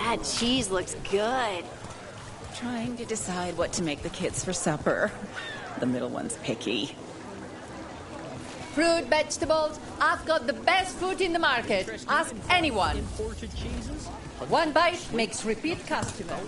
That cheese looks good. Trying to decide what to make the kids for supper. The middle one's picky. Fruit, vegetables, I've got the best fruit in the market. Ask anyone. One bite makes repeat customers.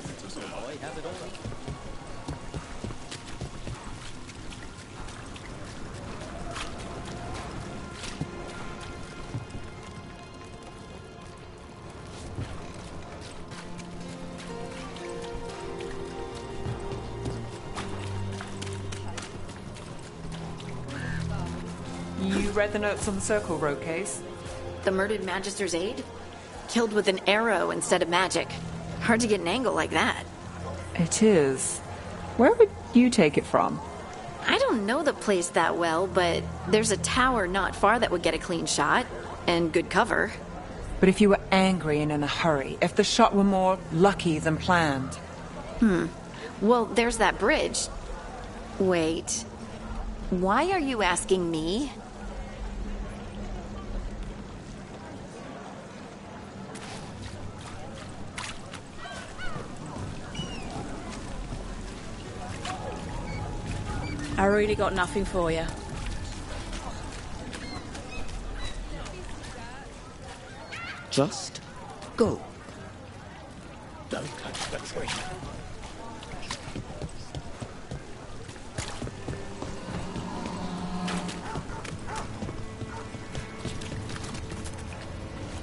You read the notes on the Circle Road case? The murdered Magister's aide? Killed with an arrow instead of magic. Hard to get an angle like that. It is. Where would you take it from? I don't know the place that well, but there's a tower not far that would get a clean shot. And good cover. But if you were angry and in a hurry, if the shot were more lucky than planned. Well, there's that bridge. Wait. Why are you asking me? I really got nothing for you. Just go. Don't touch the tree.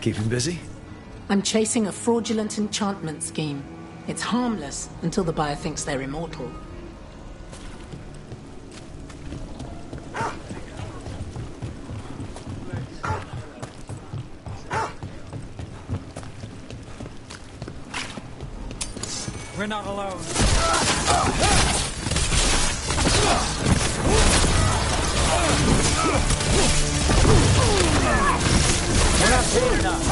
Keeping busy? I'm chasing a fraudulent enchantment scheme. It's harmless until the buyer thinks they're immortal. We're not alone. We're not paid enough.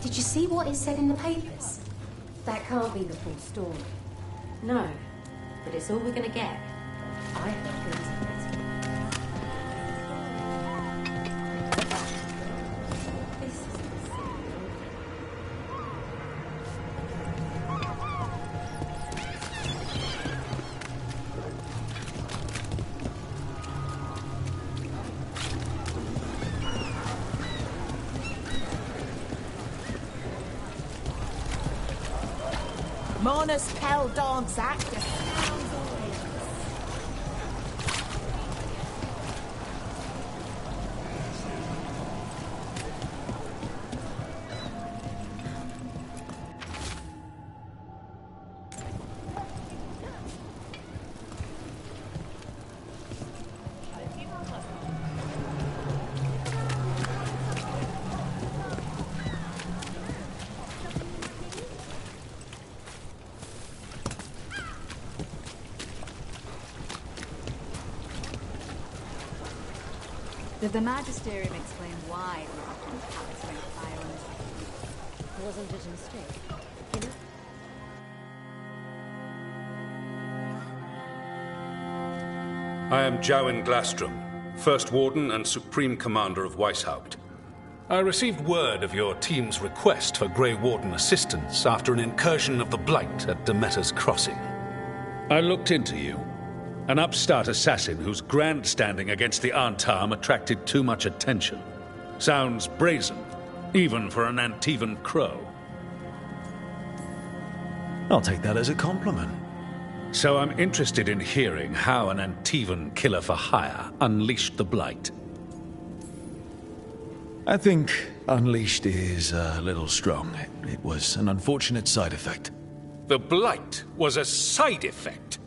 Did you see what it said in the papers? That can't be the full story. No, but it's all we're going to get. I think it's better. This is the serial. Monas Pell Dogs Act. Did the Magisterium explain why the Rock Palace went violent? Wasn't it a mistake? You know? I am Jowen Glastrom, First Warden and Supreme Commander of Weishaupt. I received word of your team's request for Grey Warden assistance after an incursion of the Blight at Demeter's Crossing. I looked into you. An upstart assassin whose grandstanding against the Antam attracted too much attention. Sounds brazen, even for an Antivan crow. I'll take that as a compliment. So I'm interested in hearing how an Antivan killer for hire unleashed the Blight. I think unleashed is a little strong. It was an unfortunate side effect. The Blight was a side effect?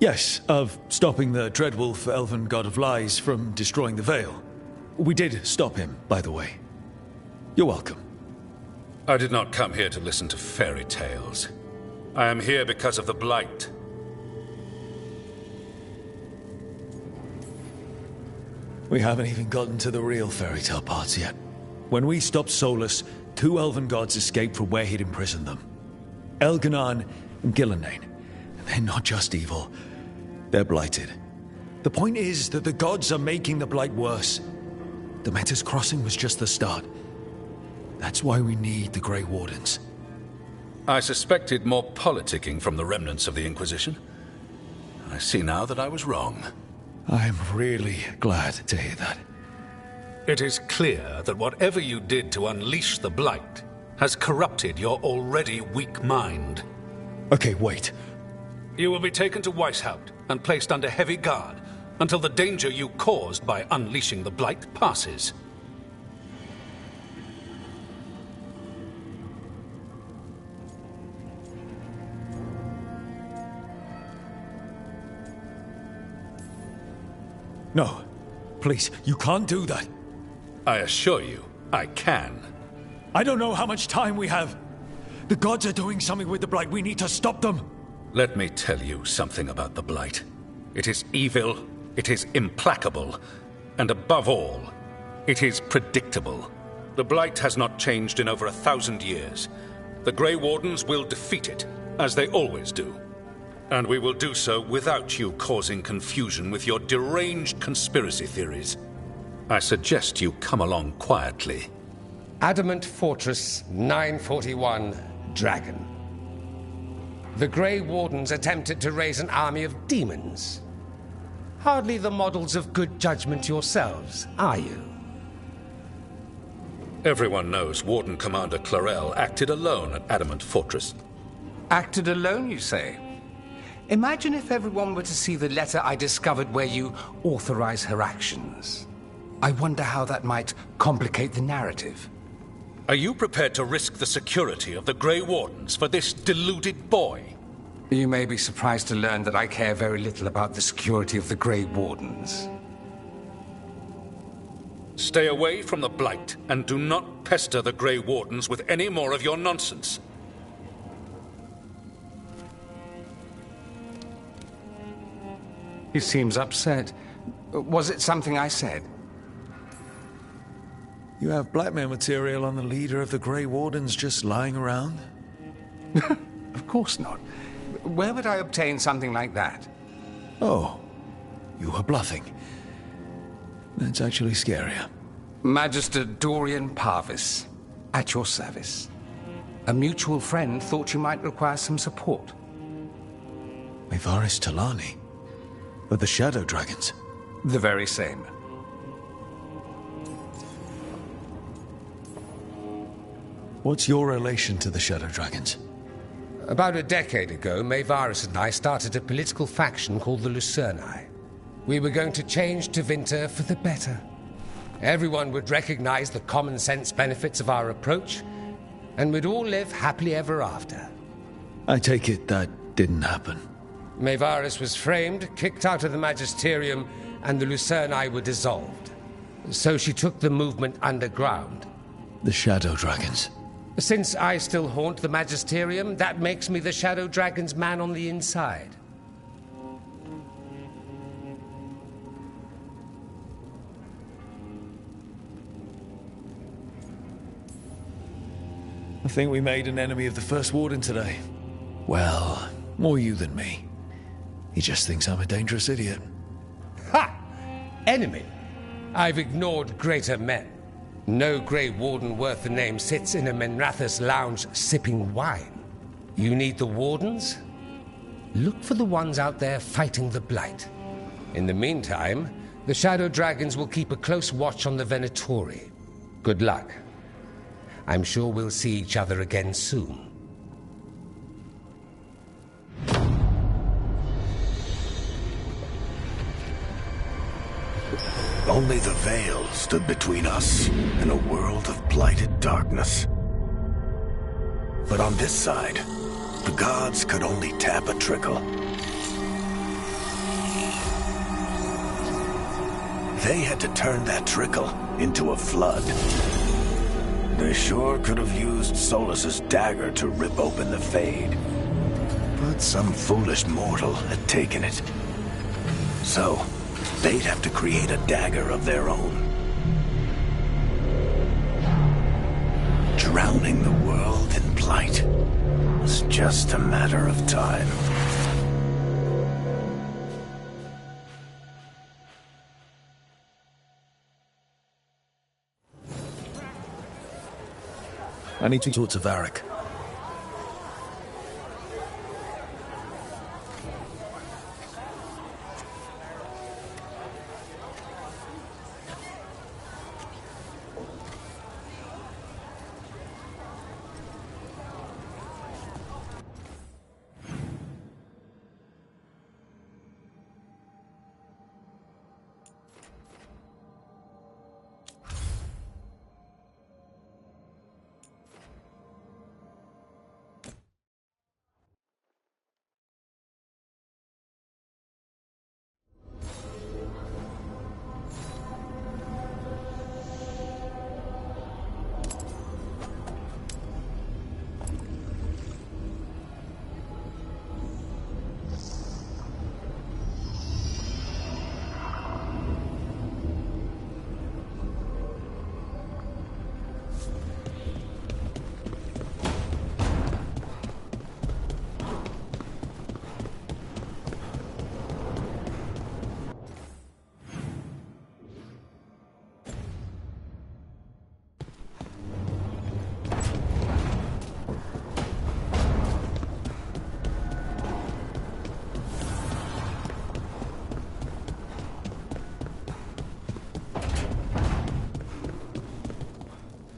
Yes, of stopping the Dreadwolf, elven god of lies, from destroying the Veil. We did stop him, by the way. You're welcome. I did not come here to listen to fairy tales. I am here because of the Blight. We haven't even gotten to the real fairy tale parts yet. When we stopped Solus, 2 elven gods escaped from where he'd imprisoned them. Elganan and Gillenane. They're not just evil. They're blighted. The point is that the gods are making the Blight worse. Demeter's Crossing was just the start. That's why we need the Grey Wardens. I suspected more politicking from the remnants of the Inquisition. I see now that I was wrong. I'm really glad to hear that. It is clear that whatever you did to unleash the Blight has corrupted your already weak mind. Okay, wait. You will be taken to Weishaupt and placed under heavy guard until the danger you caused by unleashing the Blight passes. No, please, you can't do that. I assure you, I can. I don't know how much time we have. The gods are doing something with the Blight. We need to stop them. Let me tell you something about the Blight. It is evil, it is implacable, and above all, it is predictable. The Blight has not changed in over 1,000 years. The Grey Wardens will defeat it, as they always do. And we will do so without you causing confusion with your deranged conspiracy theories. I suggest you come along quietly. Adamant Fortress 941, Dragon. The Grey Wardens attempted to raise an army of demons. Hardly the models of good judgment yourselves, are you? Everyone knows Warden Commander Clarel acted alone at Adamant Fortress. Acted alone, you say? Imagine if everyone were to see the letter I discovered where you authorize her actions. I wonder how that might complicate the narrative. Are you prepared to risk the security of the Grey Wardens for this deluded boy? You may be surprised to learn that I care very little about the security of the Grey Wardens. Stay away from the Blight, and do not pester the Grey Wardens with any more of your nonsense. He seems upset. Was it something I said? You have blackmail material on the leader of the Grey Wardens just lying around? Of course not. Where would I obtain something like that? Oh, you were bluffing. That's actually scarier. Magister Dorian Parvis, at your service. A mutual friend thought you might require some support. Mevaris Talani? Of the Shadow Dragons? The very same. What's your relation to the Shadow Dragons? About a decade ago, Mevaris and I started a political faction called the Lucerni. We were going to change Tevinter for the better. Everyone would recognize the common sense benefits of our approach, and we'd all live happily ever after. I take it that didn't happen. Mevaris was framed, kicked out of the Magisterium, and the Lucerni were dissolved. So she took the movement underground. The Shadow Dragons? Since I still haunt the Magisterium, that makes me the Shadow Dragon's man on the inside. I think we made an enemy of the First Warden today. Well, more you than me. He just thinks I'm a dangerous idiot. Ha! Enemy? I've ignored greater men. No Grey Warden worth the name sits in a Menrathus lounge sipping wine. You need the Wardens? Look for the ones out there fighting the Blight. In the meantime, the Shadow Dragons will keep a close watch on the Venatori. Good luck. I'm sure we'll see each other again soon. Only the Veil stood between us and a world of blighted darkness. But on this side, the gods could only tap a trickle. They had to turn that trickle into a flood. They sure could have used Solus's dagger to rip open the Fade. But some foolish mortal had taken it. So, they'd have to create a dagger of their own. Drowning the world in blight was just a matter of time. I need to talk to Varric.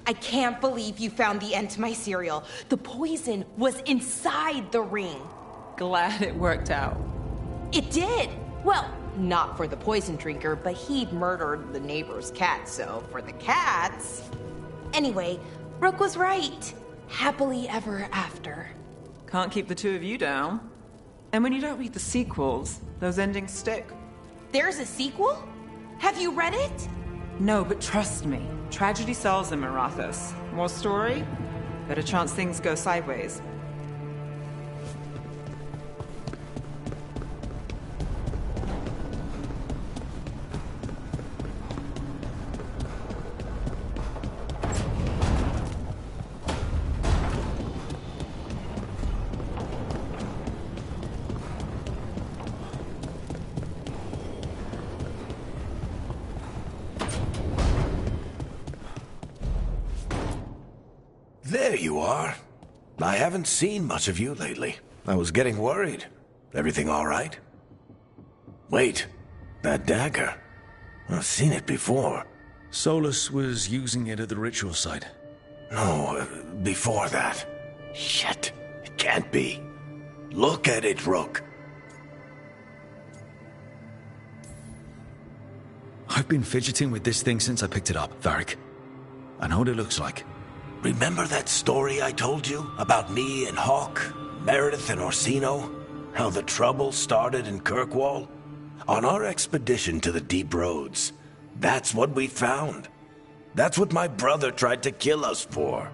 I can't believe you found the end to my cereal. The poison was inside the ring. Glad it worked out. It did. Well, not for the poison drinker, but he'd murdered the neighbor's cat, so for the cats... Anyway, Rook was right. Happily ever after. Can't keep the two of you down. And when you don't read the sequels, those endings stick. There's a sequel? Have you read it? No, but trust me. Tragedy sells in Marathas. More story? Better chance things go sideways. There you are. I haven't seen much of you lately. I was getting worried. Everything all right? Wait, that dagger. I've seen it before. Solus was using it at the ritual site. No, before that. Shit, it can't be. Look at it, Rook. I've been fidgeting with this thing since I picked it up, Varric. I know what it looks like. Remember that story I told you about me and Hawk, Meredith and Orsino? How the trouble started in Kirkwall? On our expedition to the Deep Roads, that's what we found. That's what my brother tried to kill us for.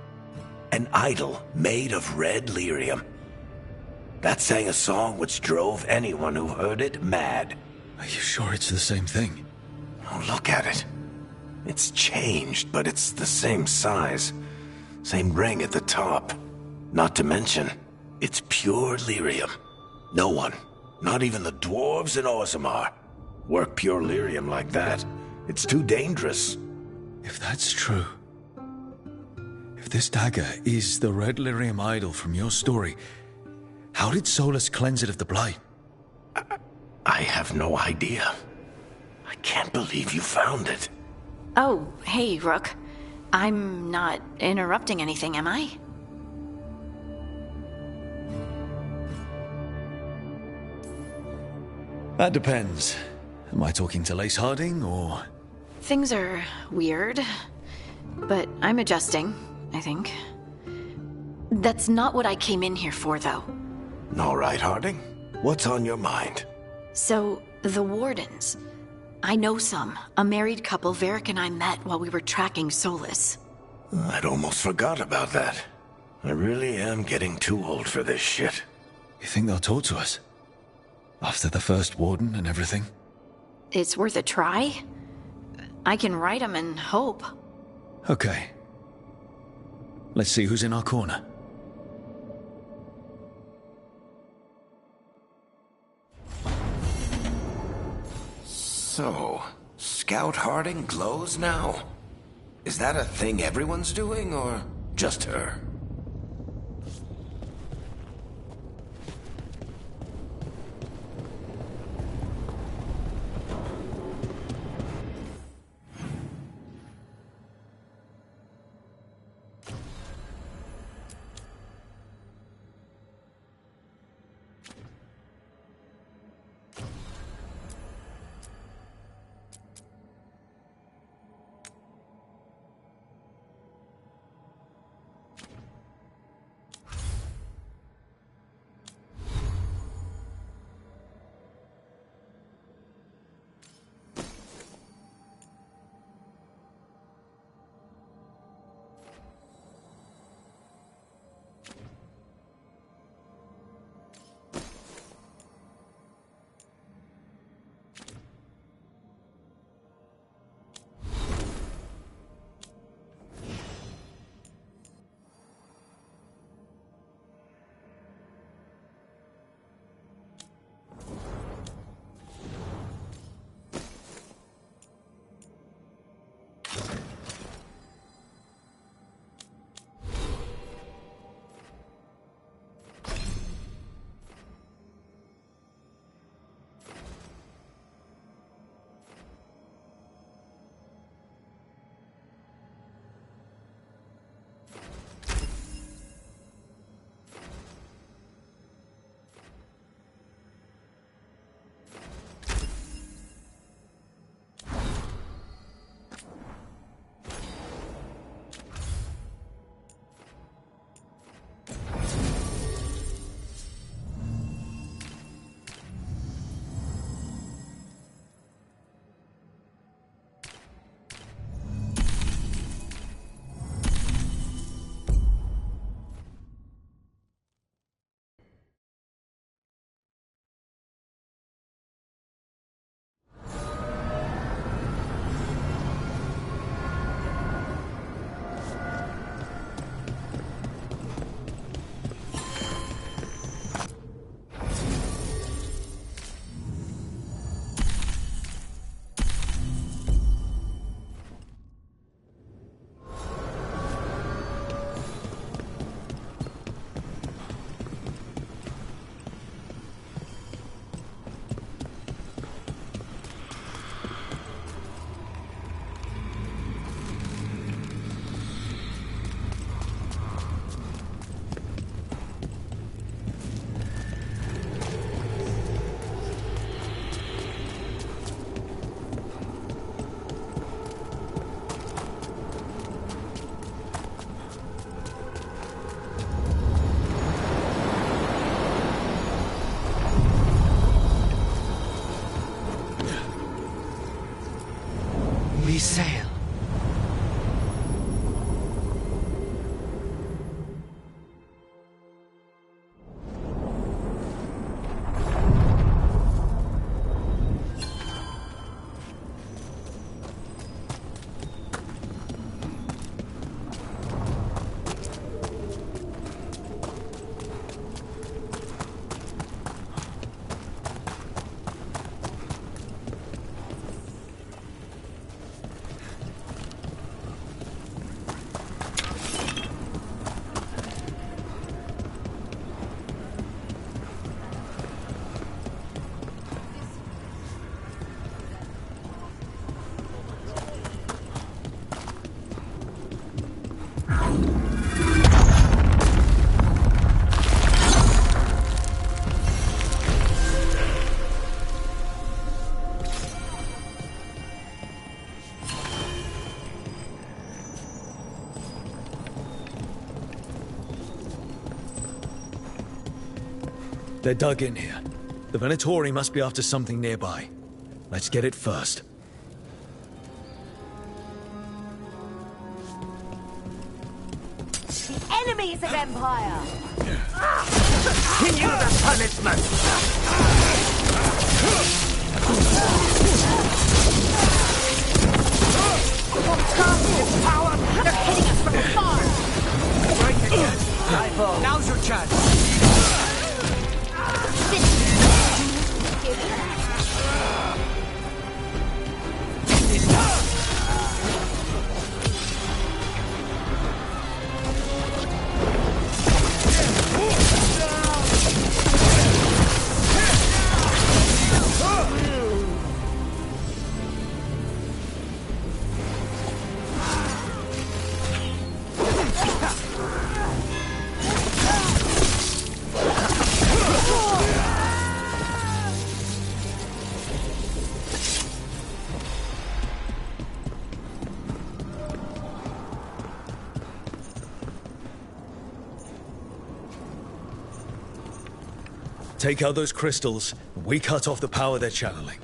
An idol made of red lyrium. That sang a song which drove anyone who heard it mad. Are you sure it's the same thing? Oh, look at it. It's changed, but it's the same size. Same ring at the top. Not to mention, it's pure lyrium. No one, not even the dwarves in Orzammar, work pure lyrium like that. It's too dangerous. If that's true, this dagger is the red lyrium idol from your story, how did Solus cleanse it of the blight? I have no idea. I can't believe you found it. Oh, hey, Rook. I'm not interrupting anything, am I? That depends. Am I talking to Lace Harding, or...? Things are weird, but I'm adjusting, I think. That's not what I came in here for, though. All right, Harding. What's on your mind? So, the Wardens. I know some. A married couple Varric and I met while we were tracking Solus. I'd almost forgot about that. I really am getting too old for this shit. You think they'll talk to us? After the first Warden and everything? It's worth a try. I can write them and hope. Okay. Let's see who's in our corner. So, Scout Harding glows now? Is that a thing everyone's doing, or just her? We sail. They're dug in here. The Venatori must be after something nearby. Let's get it first. Enemies of Empire! Continue the punishment! Power! They're hitting us from afar! Right again. Now's your chance. Take out those crystals, and we cut off the power they're channeling.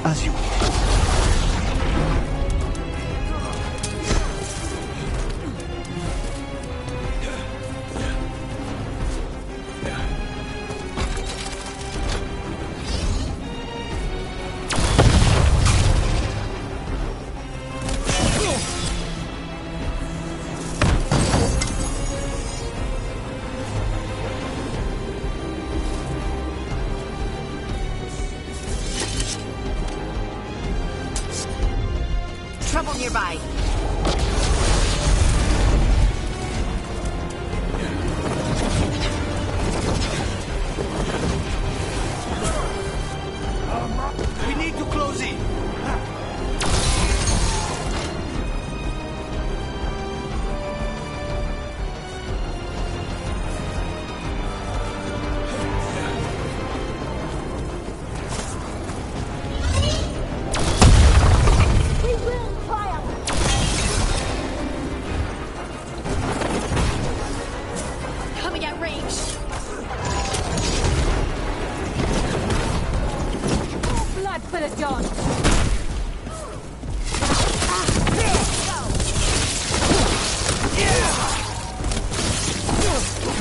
As you Trouble nearby. We need to close in.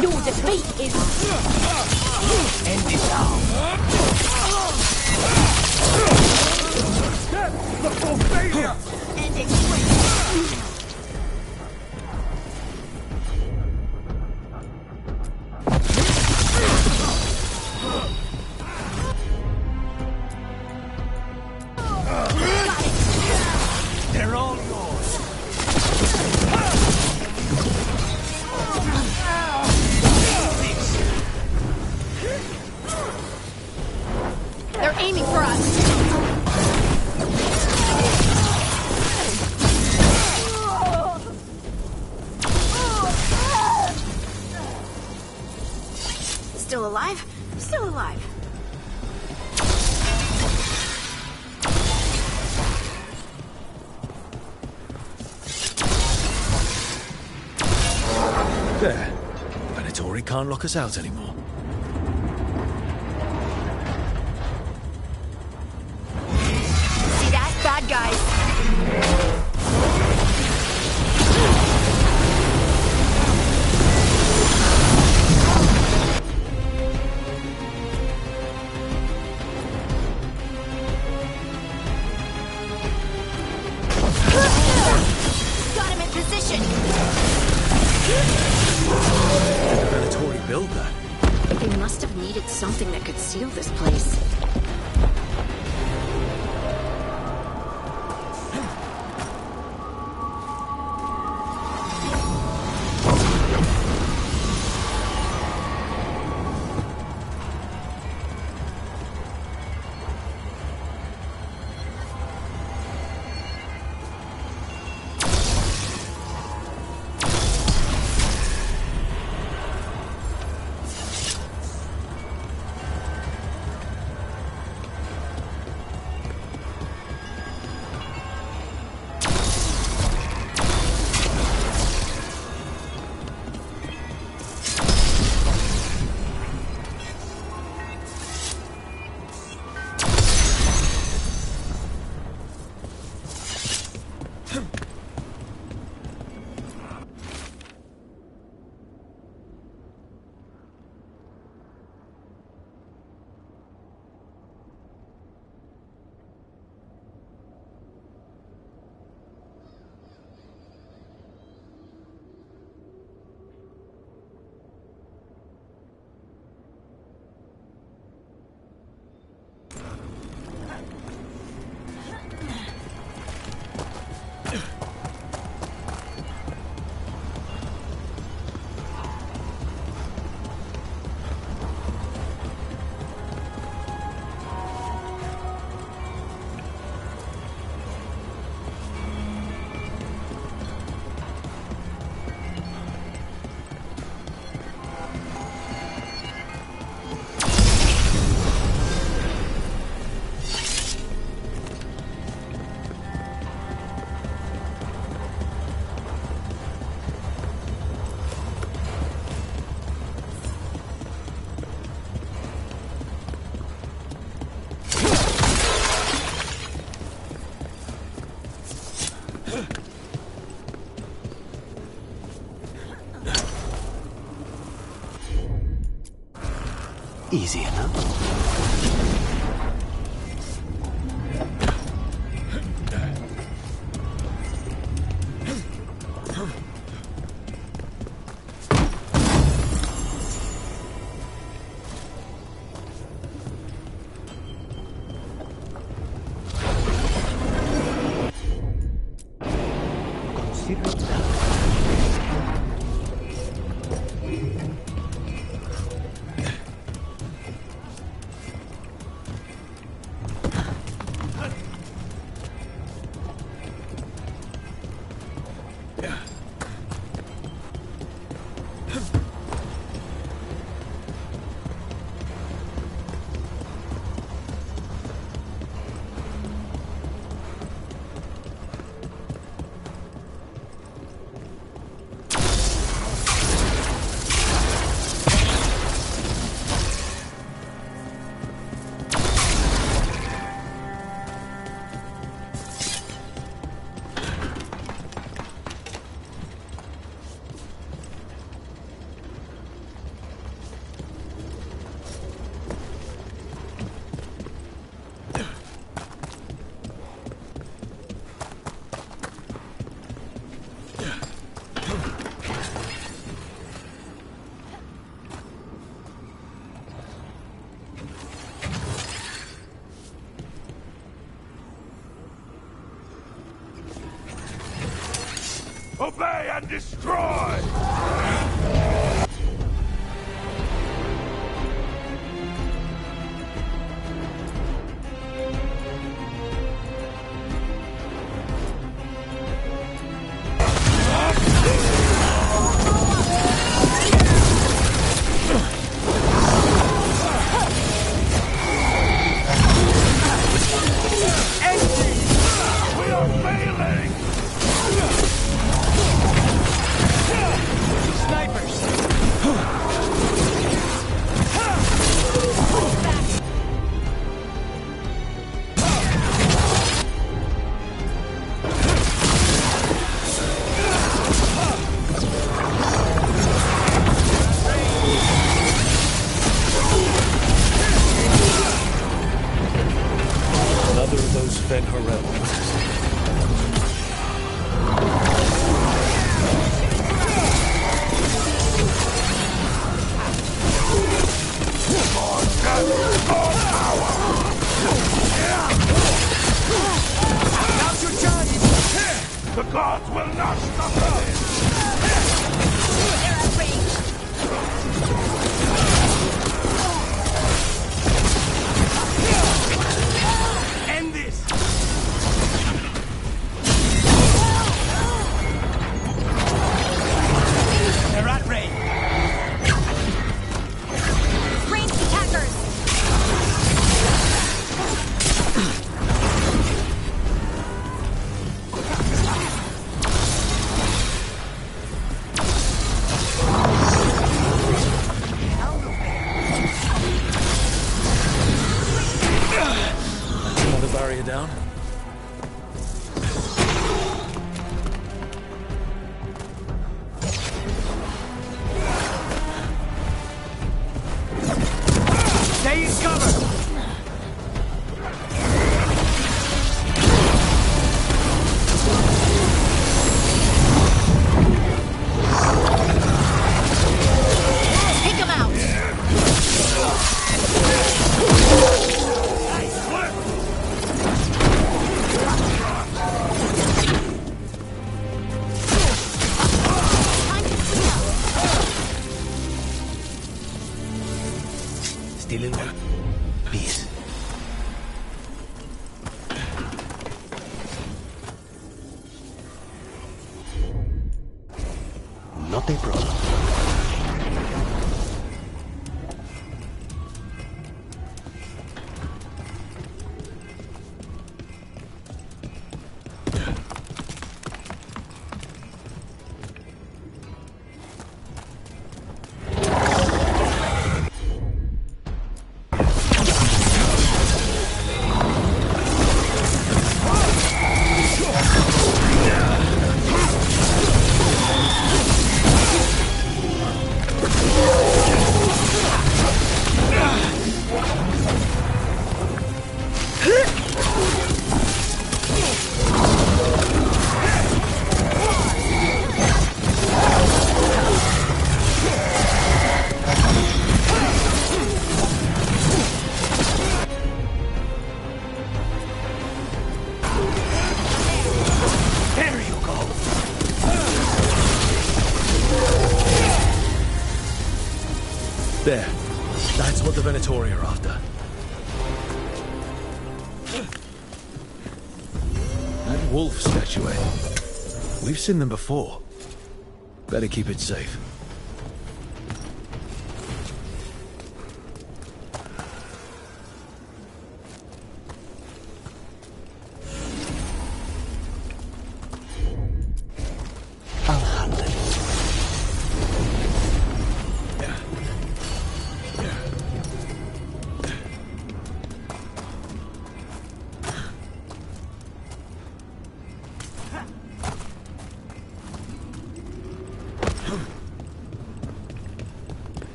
Your defeat is End it now. Step before failure. End it quick. They're all yours. They're aiming for us. Still alive? Still alive. There. Venatori can't lock us out anymore. See that? Bad guys. Got him in position. The Venatori built that. They must have needed something that could seal this place. Easy enough. Consider it done. Obey and destroy! We are failing! still in one piece. Not a problem. There. That's what the Venatori are after. That wolf statuette. We've seen them before. Better keep it safe.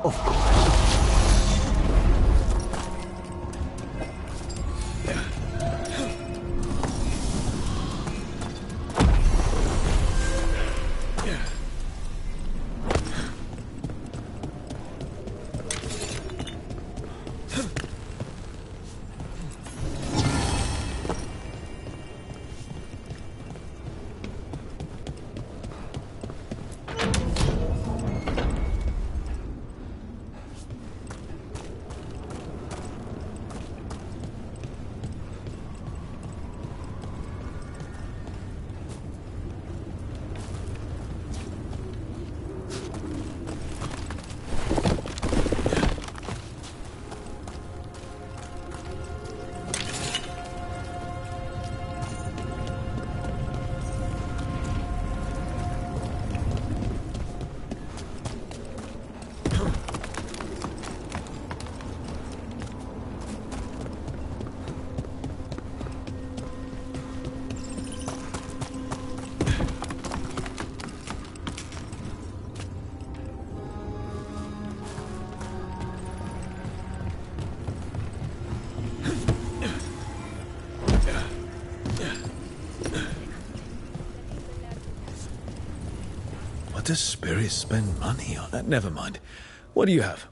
Of course. What does Spirit spend money on? Never mind. What do you have?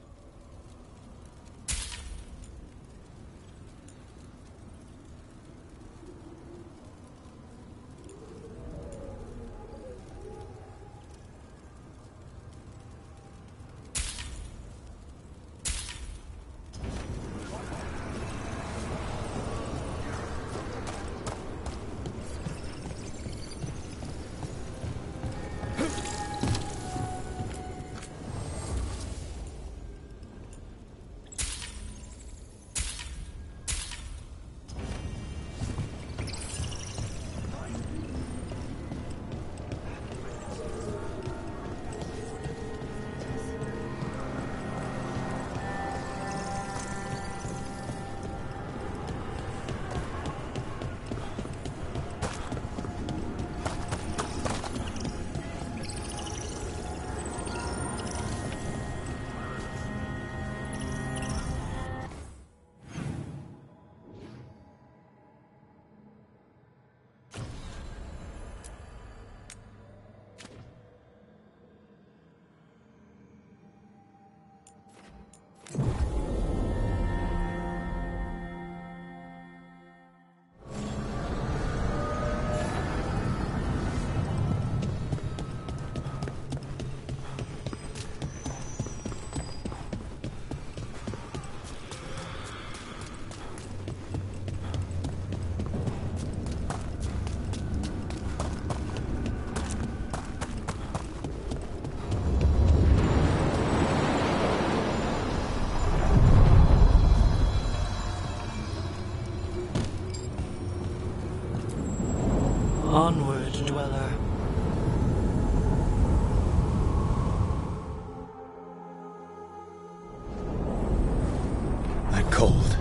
cold.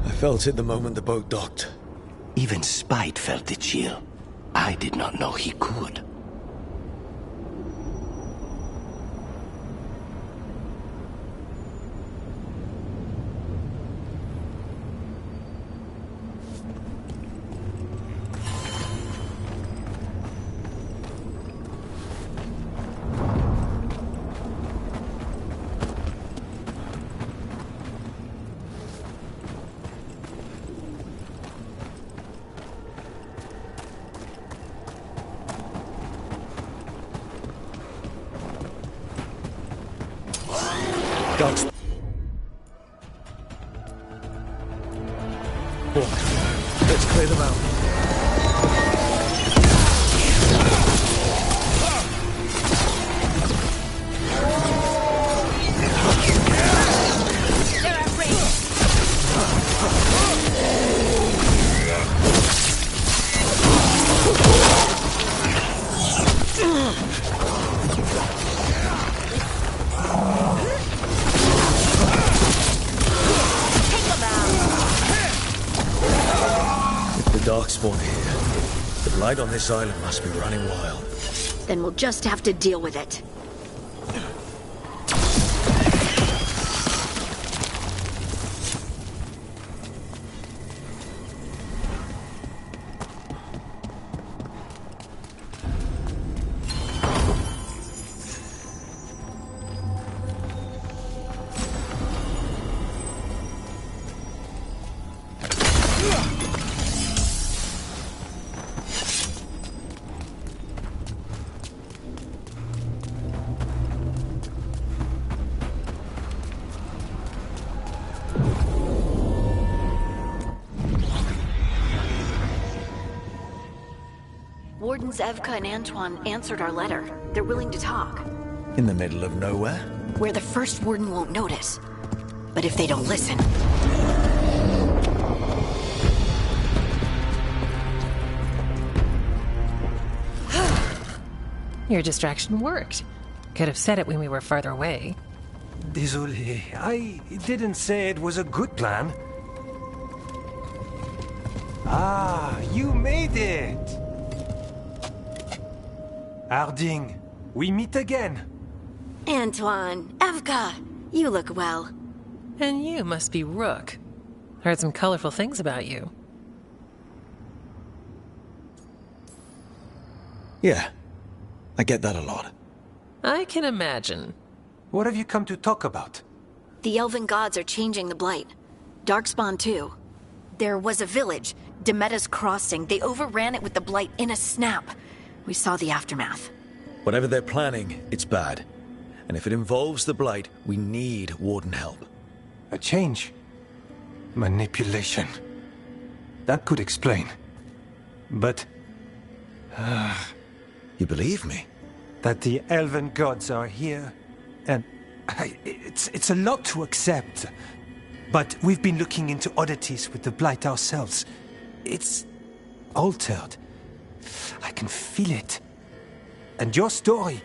I felt it the moment the boat docked. Even Spite felt the chill. I did not know he could. Dogs. Let's clear them out. Darkspawn here. The blight on this island must be running wild. Then we'll just have to deal with it. Wardens Evka and Antoine answered our letter. They're willing to talk. In the middle of nowhere? Where the first warden won't notice. But if they don't listen... Your distraction worked. Could have said it when we were farther away. Désolé, I didn't say it was a good plan. Ah, you made it! Harding, we meet again. Antoine, Evka, you look well. And you must be Rook. Heard some colorful things about you. Yeah, I get that a lot. I can imagine. What have you come to talk about? The elven gods are changing the blight. Darkspawn too. There was a village, Demeta's Crossing. They overran it with the blight in a snap. We saw the aftermath. Whatever they're planning, it's bad. And if it involves the blight, we need Warden help. A change? Manipulation. That could explain. But... You believe me? That the elven gods are here, and... It's a lot to accept. But we've been looking into oddities with the blight ourselves. It's... altered. I can feel it. And your story...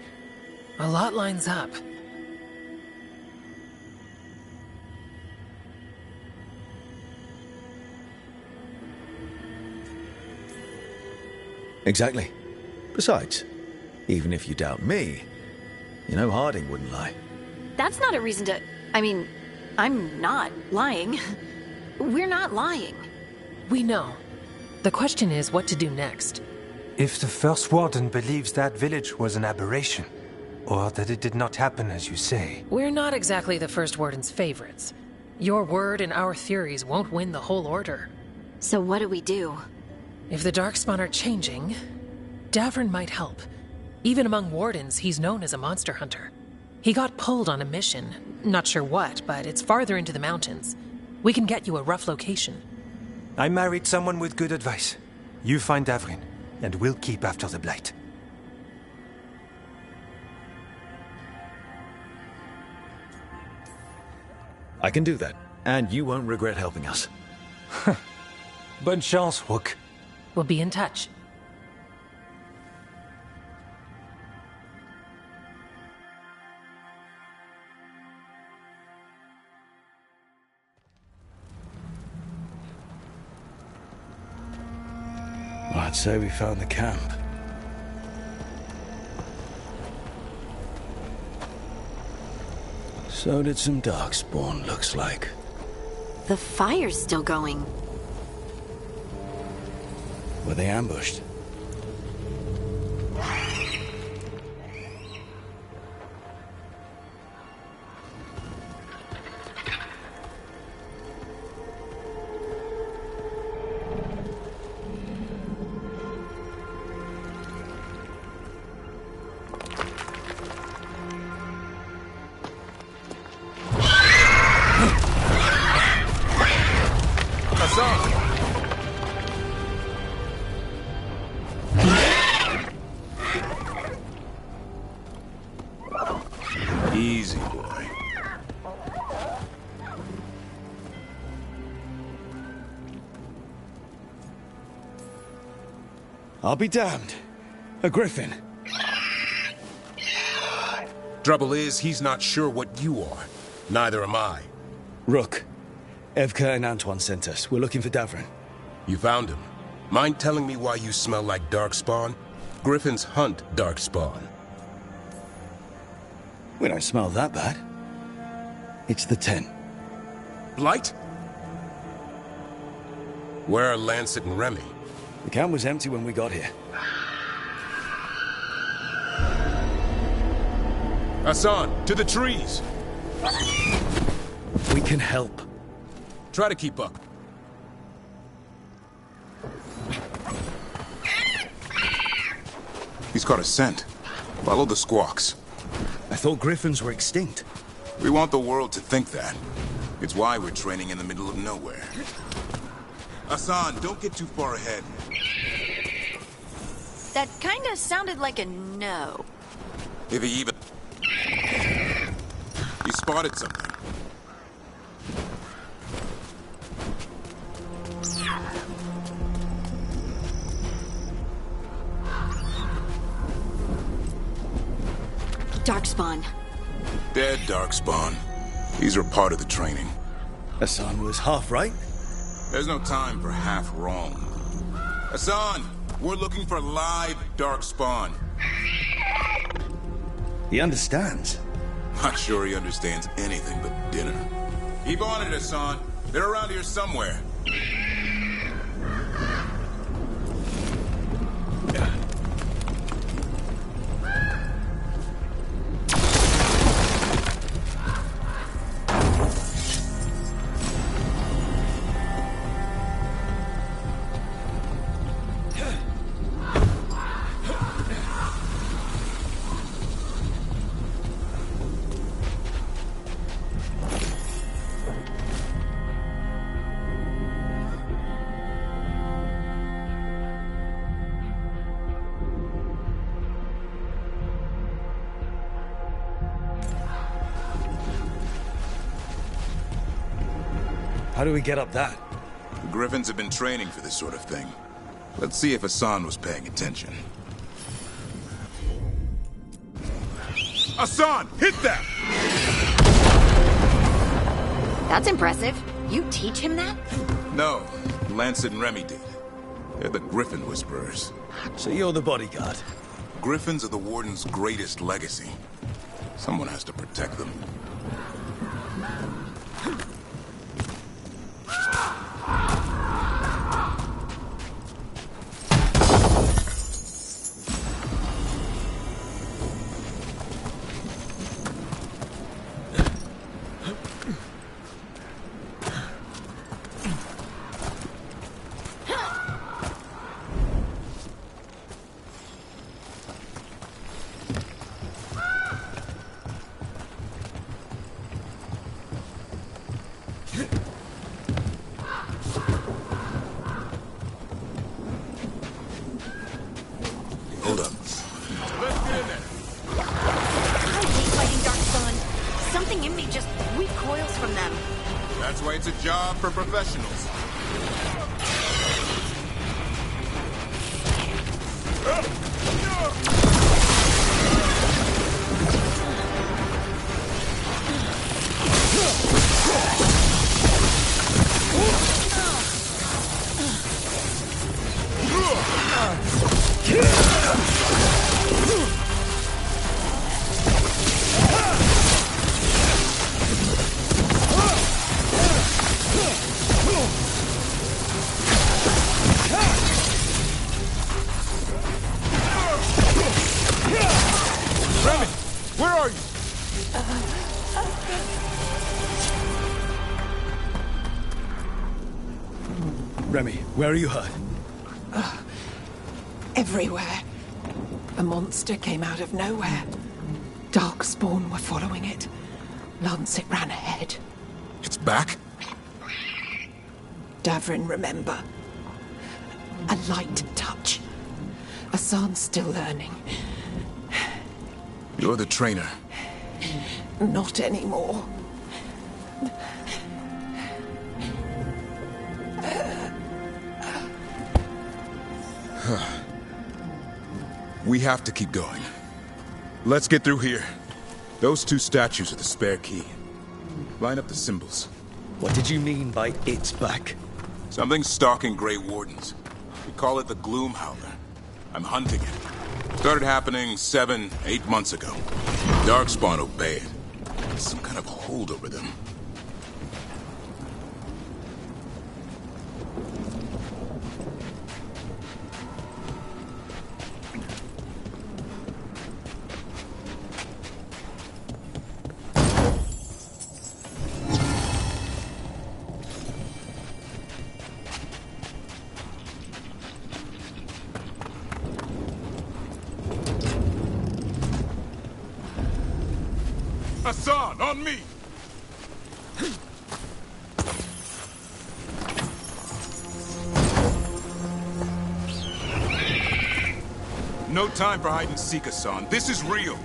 A lot lines up. Exactly. Besides, even if you doubt me, you know Harding wouldn't lie. That's not a reason to... I mean, I'm not lying. We're not lying. We know. The question is what to do next. If the First Warden believes that village was an aberration, or that it did not happen as you say... We're not exactly the First Warden's favorites. Your word and our theories won't win the whole order. So what do we do? If the Darkspawn are changing, Davrin might help. Even among Wardens, he's known as a monster hunter. He got pulled on a mission. Not sure what, but it's farther into the mountains. We can get you a rough location. I married someone with good advice. You find Davrin, and we'll keep after the blight. I can do that, and you won't regret helping us. Bonne chance, Rook. We'll be in touch. I'd say we found the camp. So did some Darkspawn, looks like. The fire's still going. Were they ambushed? Easy, boy. I'll be damned. A griffin. Trouble is, he's not sure what you are. Neither am I. Rook. Evka and Antoine sent us. We're looking for Davrin. You found him. Mind telling me why you smell like Darkspawn? Griffins hunt Darkspawn. We don't smell that bad. It's the tent. Blight? Where are Lancet and Remy? The camp was empty when we got here. Hassan, to the trees! We can help. Try to keep up. He's caught a scent. Follow the squawks. I thought griffins were extinct. We want the world to think that. It's why we're training in the middle of nowhere. Hassan, don't get too far ahead. That kinda sounded like a no. If he even... He spotted something. Darkspawn. Dead Darkspawn. These are part of the training. Hassan was half right. There's no time for half wrong. Hassan, we're looking for live Darkspawn. He understands. Not sure he understands anything but dinner. Keep on it, Hassan. They're around here somewhere. How do we get up that? The Griffins have been training for this sort of thing. Let's see if Hassan was paying attention. Hassan, hit that! That's impressive. You teach him that? No, Lancet and Remy did. They're the Griffin Whisperers. So you're the bodyguard? Griffins are the Warden's greatest legacy. Someone has to protect them. Hold up. Let's get in there. I hate fighting Darkspawn. Something in me just recoils from them. That's why it's a job for professionals. Remy, where are you hurt? Everywhere. A monster came out of nowhere. Darkspawn were following it. Lancet ran ahead. It's back? Davrin, remember. A light touch. Hassan's still learning. You're the trainer. Not anymore. We have to keep going. Let's get through here. Those two statues are the spare key. Line up the symbols. What did you mean by it's back? Something's stalking Grey Wardens. We call it the Gloom Howler. I'm hunting it. Started happening 7, 8 months ago. Darkspawn obey it. There's some kind of hold over them. Hassan, on me! No time for hide and seek, Hassan. This is real.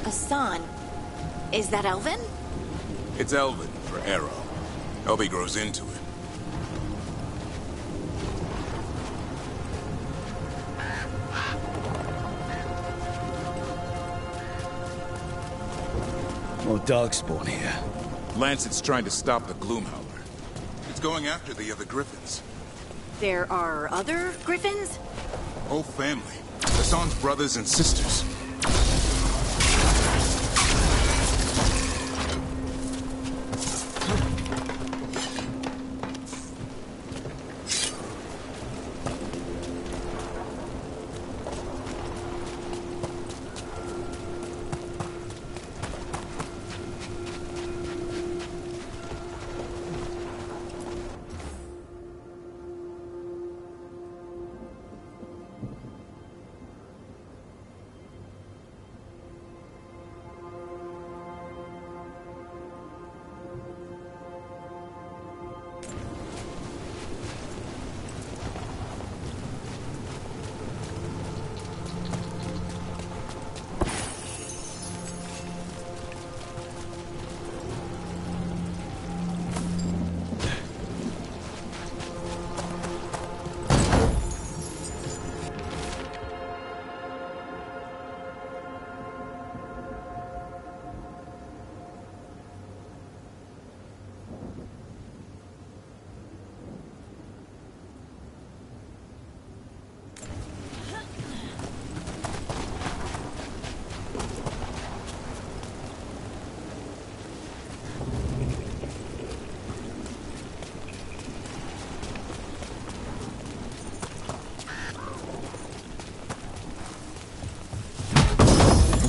Hassan? Is that Elven? It's Elven for arrow. Elby grows into it. More Darkspawn here. Lancet's trying to stop the Gloom Howler. It's going after the other Griffins. There are other Griffins? Whole family. Hassan's brothers and sisters.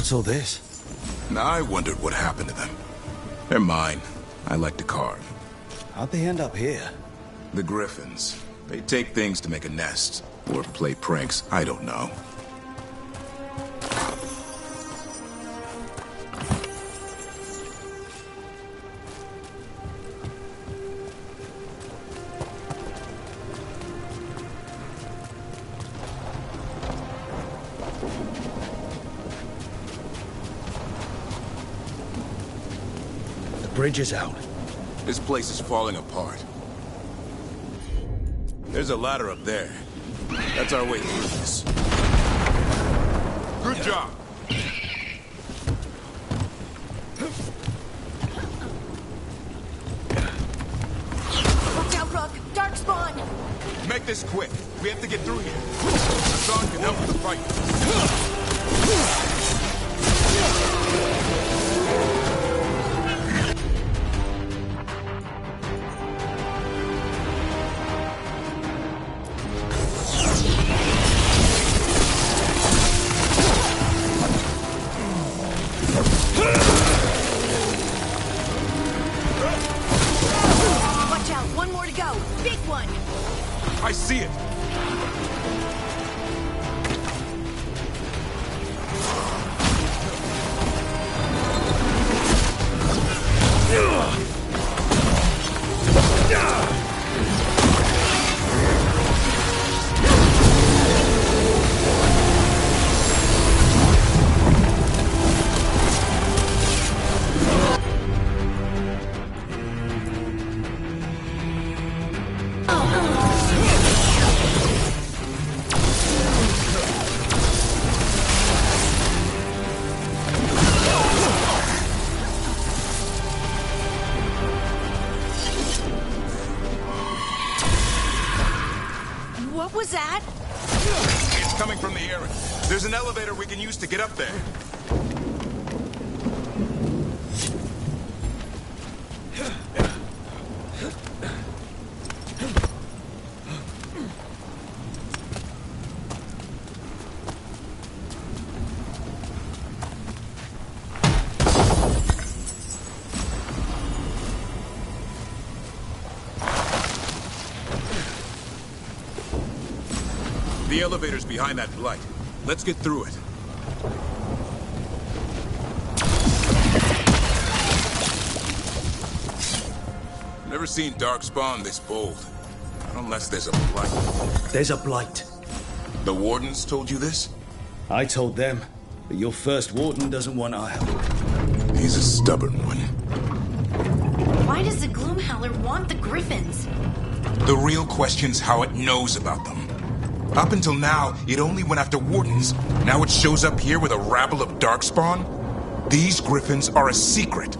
What's all this? I wondered what happened to them. They're mine. I like to carve. How'd they end up here? The Griffins. They take things to make a nest. Or play pranks. I don't know. Bridge is out. This place is falling apart. There's a ladder up there. That's our way through this. Good job! Watch out, Rook! Darkspawn! Make this quick. We have to get through here. Hassan can help with the fight. Watch out! One more to go! I see it! What was that? It's coming from the area. There's an elevator we can use to get up there. The elevator's behind that blight. Let's get through it. Never seen Darkspawn this bold. Not unless there's a blight. There's a blight. The Wardens told you this? I told them, but your first Warden doesn't want our help. He's a stubborn one. Why does the Gloomhowler want the Griffins? The real question's how it knows about them. Up until now, it only went after Wardens. Now it shows up here with a rabble of Darkspawn? These Griffins are a secret.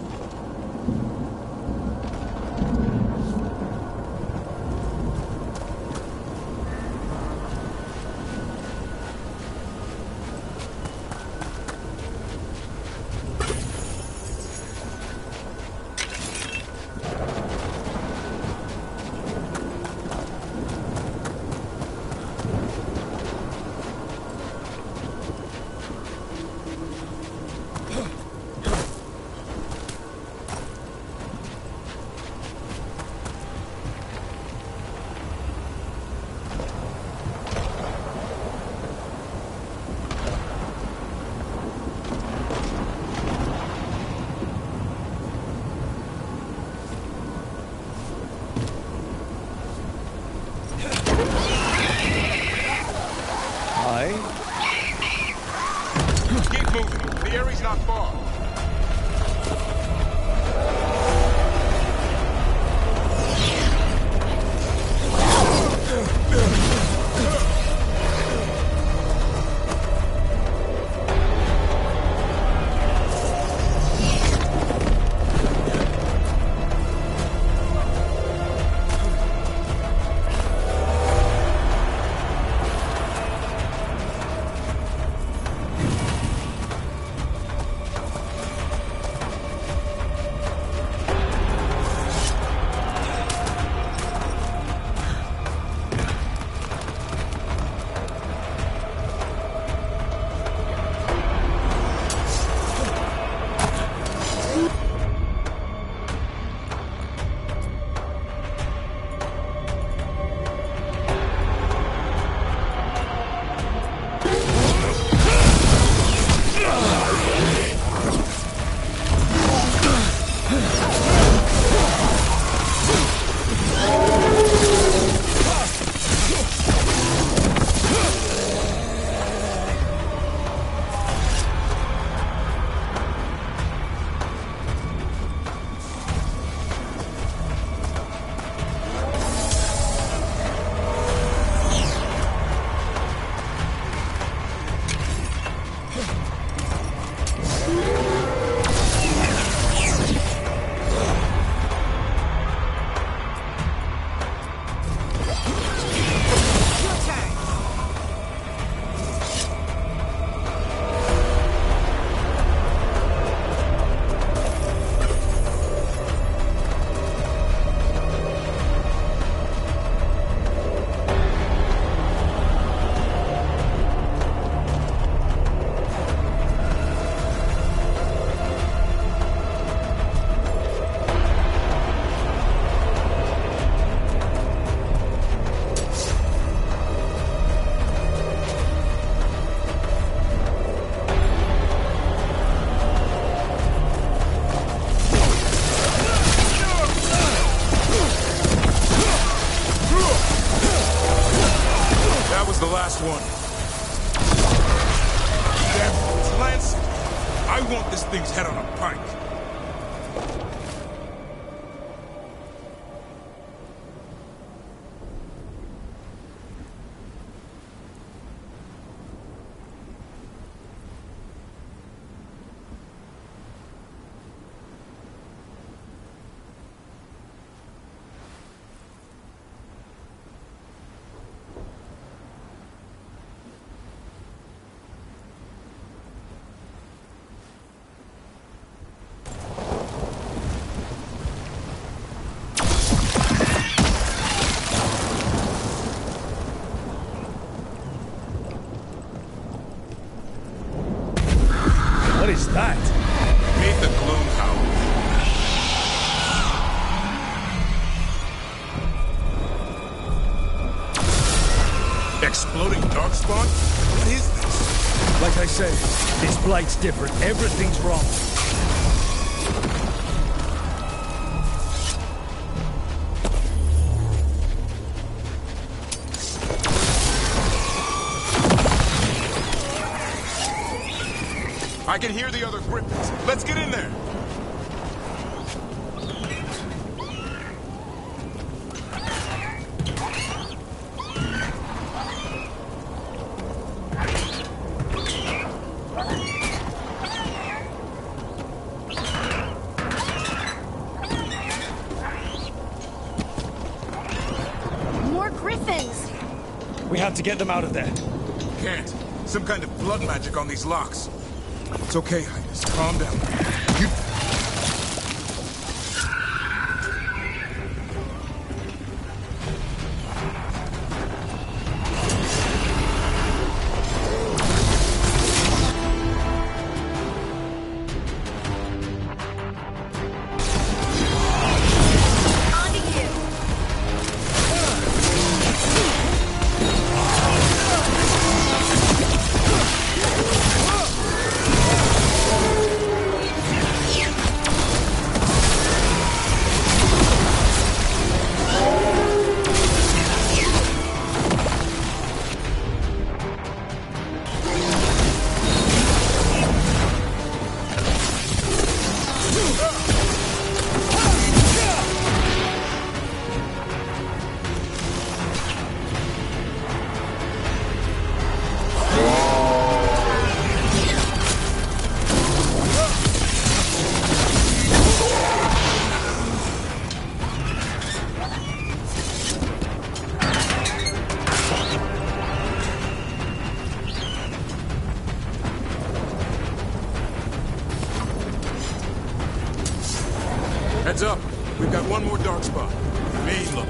Exploding darkspawn? What is this? Like I said, this blight's different. Everything's wrong. I can hear the other griffins. Let's get in there. More griffins! We have to get them out of there. Can't. Some kind of blood magic on these locks. It's okay, Highness. Calm down. You... Heads up. We've got one more dark spot. Main look.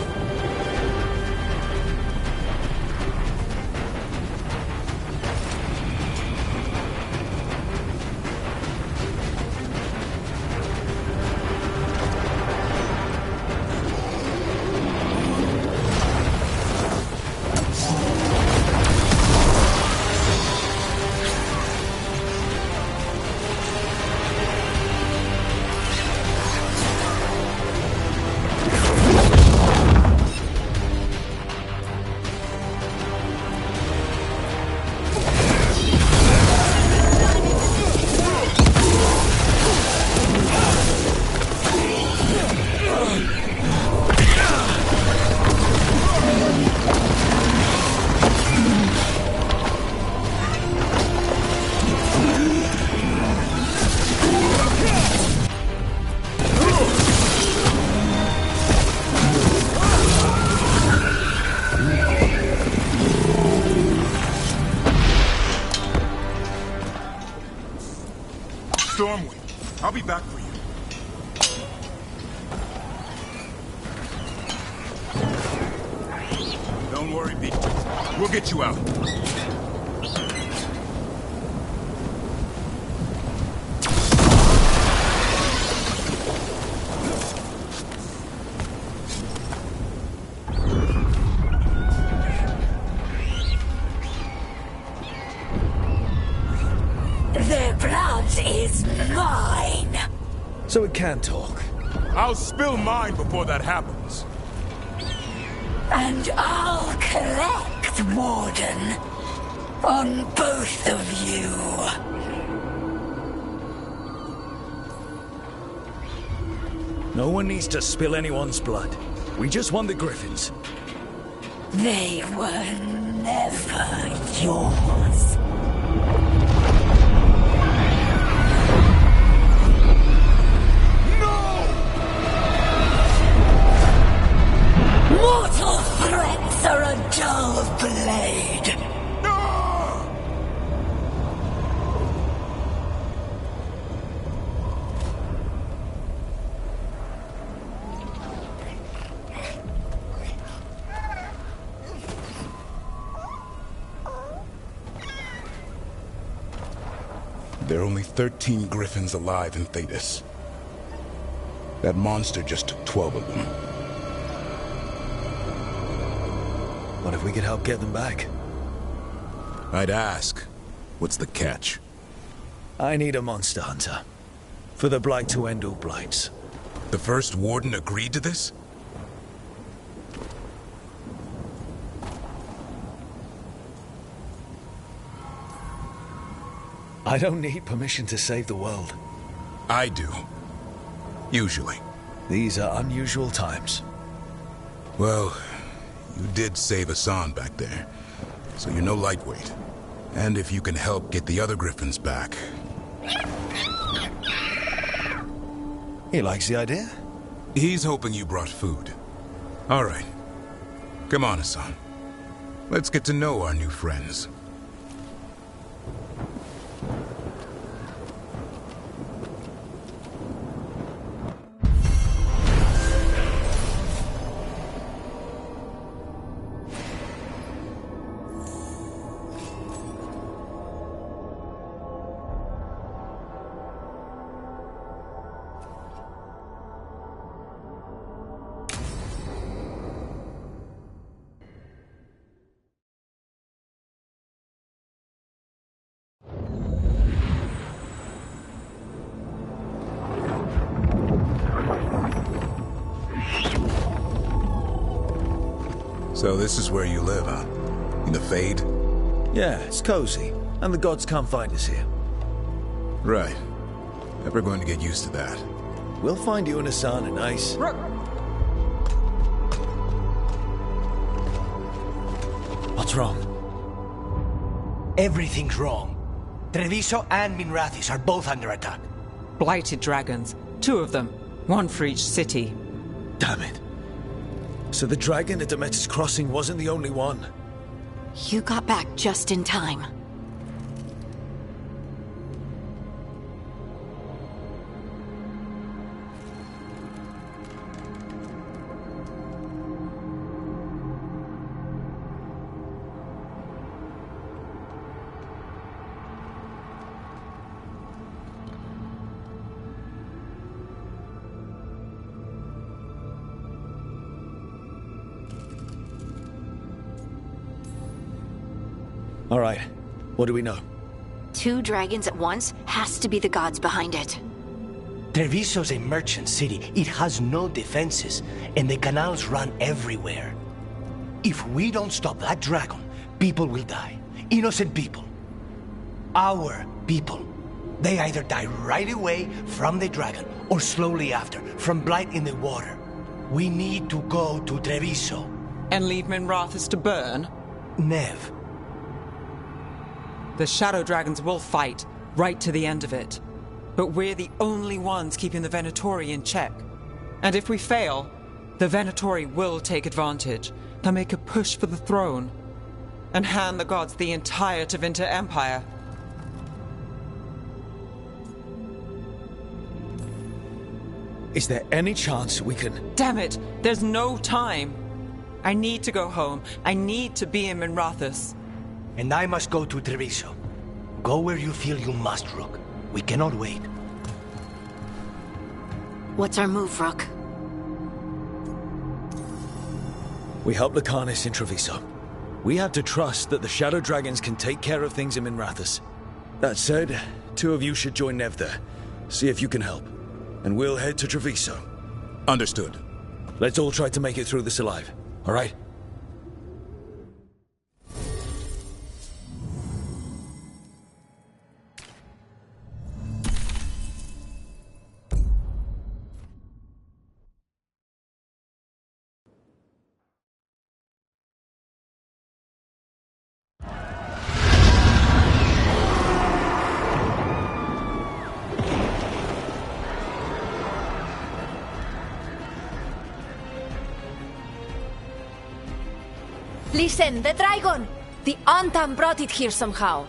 Stormwind, I'll be back for you. Don't worry, Beat. We'll get you out. Their blood is mine. So it can talk. I'll spill mine before that happens. And I'll collect, Warden, on both of you. No one needs to spill anyone's blood. We just want the griffins. They were never yours. Mortal threats are a dull blade. There are only 13 griffins alive in Thetis. That monster just took 12 of them. What if we could help get them back? I'd ask, what's the catch? I need a monster hunter. For the Blight to end all blights. The first warden agreed to this? I don't need permission to save the world. I do. Usually. These are unusual times. Well, you did save Hassan back there, so you're no lightweight. And if you can help get the other Griffins back... He likes the idea? He's hoping you brought food. All right. Come on, Hassan. Let's get to know our new friends. So this is where you live, huh? In the Fade? Yeah, it's cozy. And the gods can't find us here. Right. Never going to get used to that. We'll find you and Hassan a nice... Rook! What's wrong? Everything's wrong. Treviso and Minrathis are both under attack. Blighted dragons. 2 of them. 1 for each city. Damn it. So the dragon at Demeter's Crossing wasn't the only one. You got back just in time. All right. What do we know? 2 dragons at once has to be the gods behind it. Treviso's a merchant city. It has no defenses, and the canals run everywhere. If we don't stop that dragon, people will die. Innocent people. Our people. They either die right away from the dragon, or slowly after, from blight in the water. We need to go to Treviso. And leave Minrathis to burn? Nev. The Shadow Dragons will fight, right to the end of it. But we're the only ones keeping the Venatori in check. And if we fail, the Venatori will take advantage. They'll make a push for the throne. And hand the gods the entire Tevinter Empire. Is there any chance we can... Damn it! There's no time! I need to go home. I need to be in Minrathis. And I must go to Treviso. Go where you feel you must, Rook. We cannot wait. What's our move, Rook? We help Lucanus in Treviso. We have to trust that the Shadow Dragons can take care of things in Minrathis. That said, 2 of you should join Nev there. See if you can help. And we'll head to Treviso. Understood. Let's all try to make it through this alive. All right? Listen, the dragon! The Antam brought it here somehow.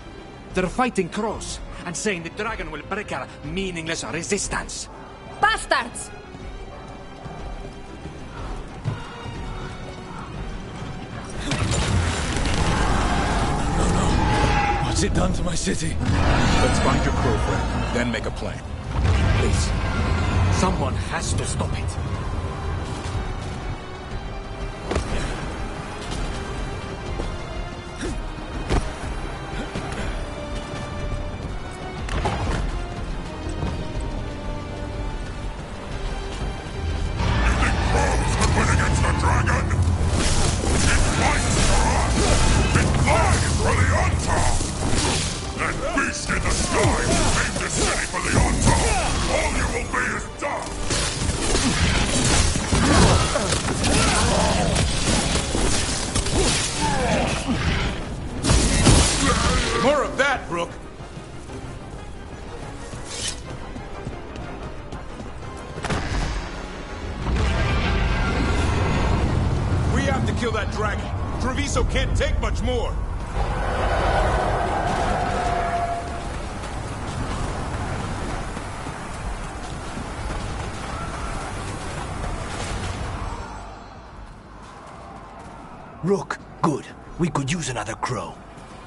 They're fighting Cross and saying the dragon will break our meaningless resistance. Bastards! What's it done to my city? Let's find your crow friend, then make a plan. Please, someone has to stop it. dragon! It fights for us! It flies for the Antivan! That beast in the sky will save this city for the Antivan! All you will be is dust! More of that, Rook! We have to kill that dragon. Treviso can't take much more. Rook, good. We could use another crow.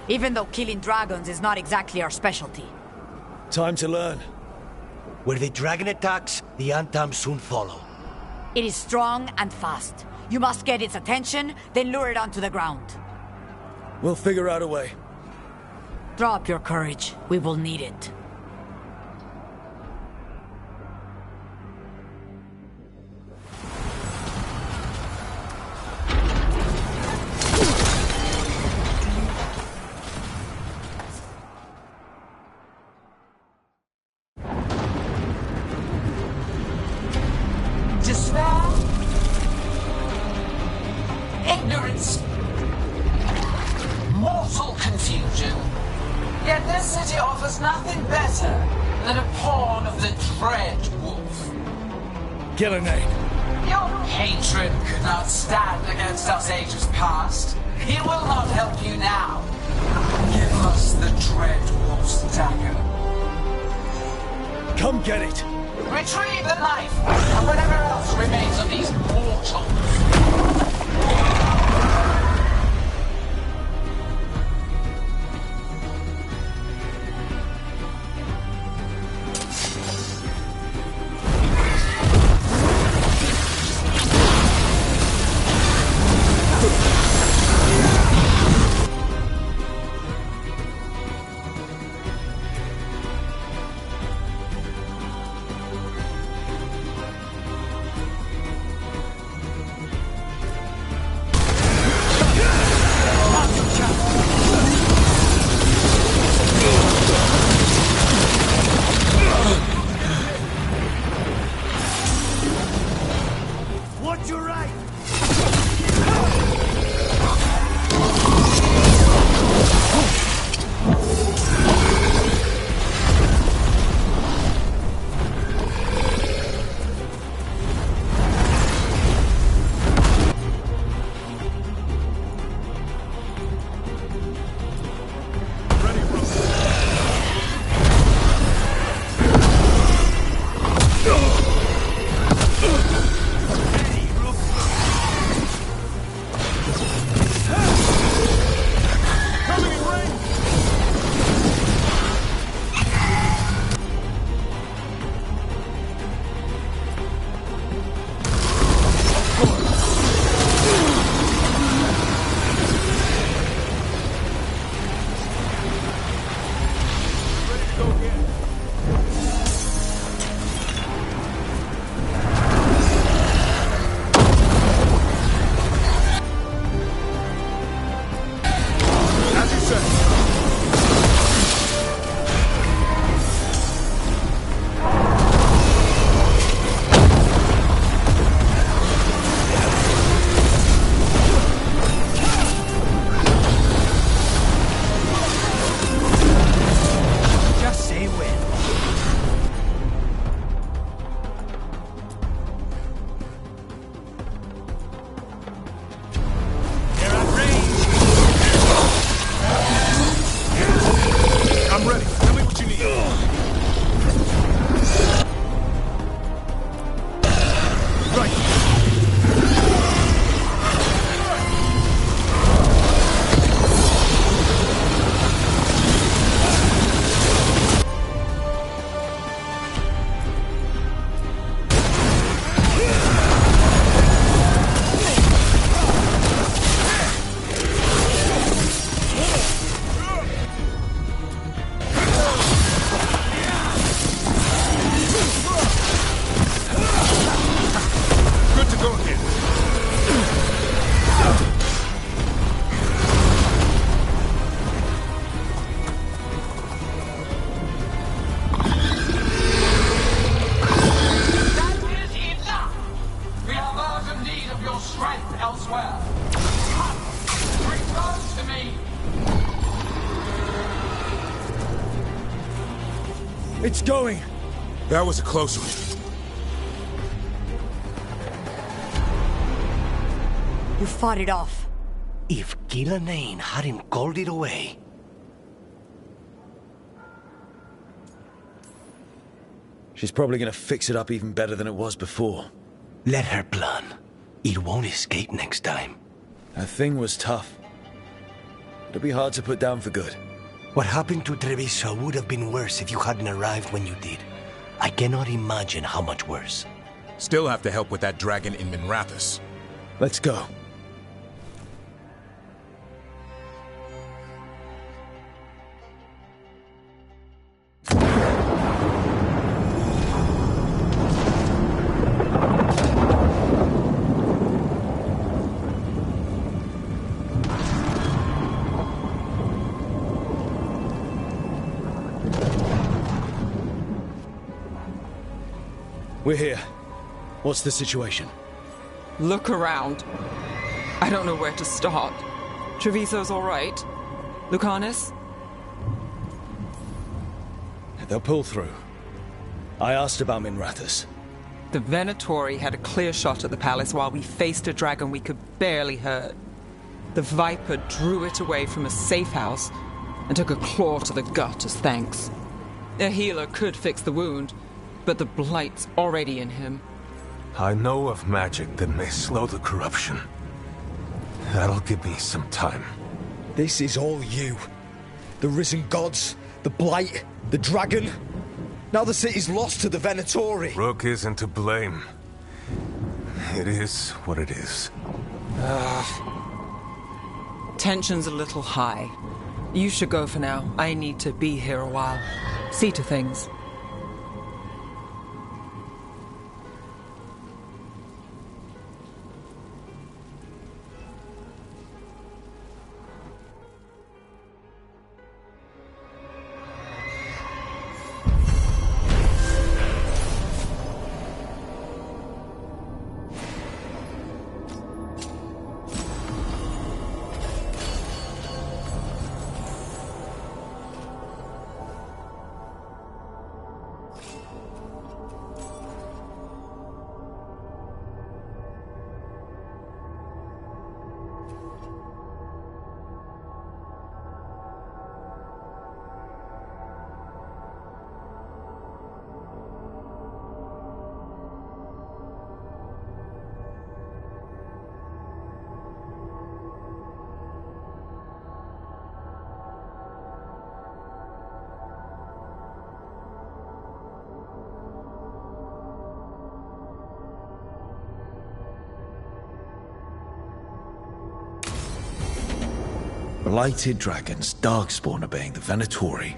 Even though killing dragons is not exactly our specialty. Time to learn. Where the dragon attacks, the Antam soon follow. It is strong and fast. You must get its attention, then lure it onto the ground. We'll figure out a way. Drop your courage. We will need it. Despair, ignorance, mortal confusion. Yet this city offers nothing better than a pawn of the Dread Wolf. Gillenane. Your hatred could not stand against us ages past. He will not help you now. Give us the Dread Wolf's dagger. Come get it. Retrieve the knife and whatever else remains of these mortals. Watch your right! elsewhere. Return to me! It's going! That was a close one. You fought it off. If Gillenane hadn't called it away... She's probably gonna fix it up even better than it was before. Let her plan. It won't escape next time. That thing was tough. It'll be hard to put down for good. What happened to Treviso would have been worse if you hadn't arrived when you did. I cannot imagine how much worse. Still have to help with that dragon in Minrathous. Let's go. We're here. What's the situation? Look around. I don't know where to start. Treviso's all right. Lucanus? They'll pull through. I asked about Minrathous. The Venatori had a clear shot at the palace while we faced a dragon we could barely hurt. The Viper drew it away from a safe house and took a claw to the gut as thanks. A healer could fix the wound, but the Blight's already in him. I know of magic that may slow the corruption. That'll give me some time. This is all you. The risen gods, the Blight, the dragon. Now the city's lost to the Venatori. Rook isn't to blame. It is what it is. Tension's a little high. You should go for now. I need to be here a while. See to things. Blighted dragons, darkspawn obeying the Venatori.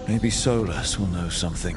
Maybe Solus will know something.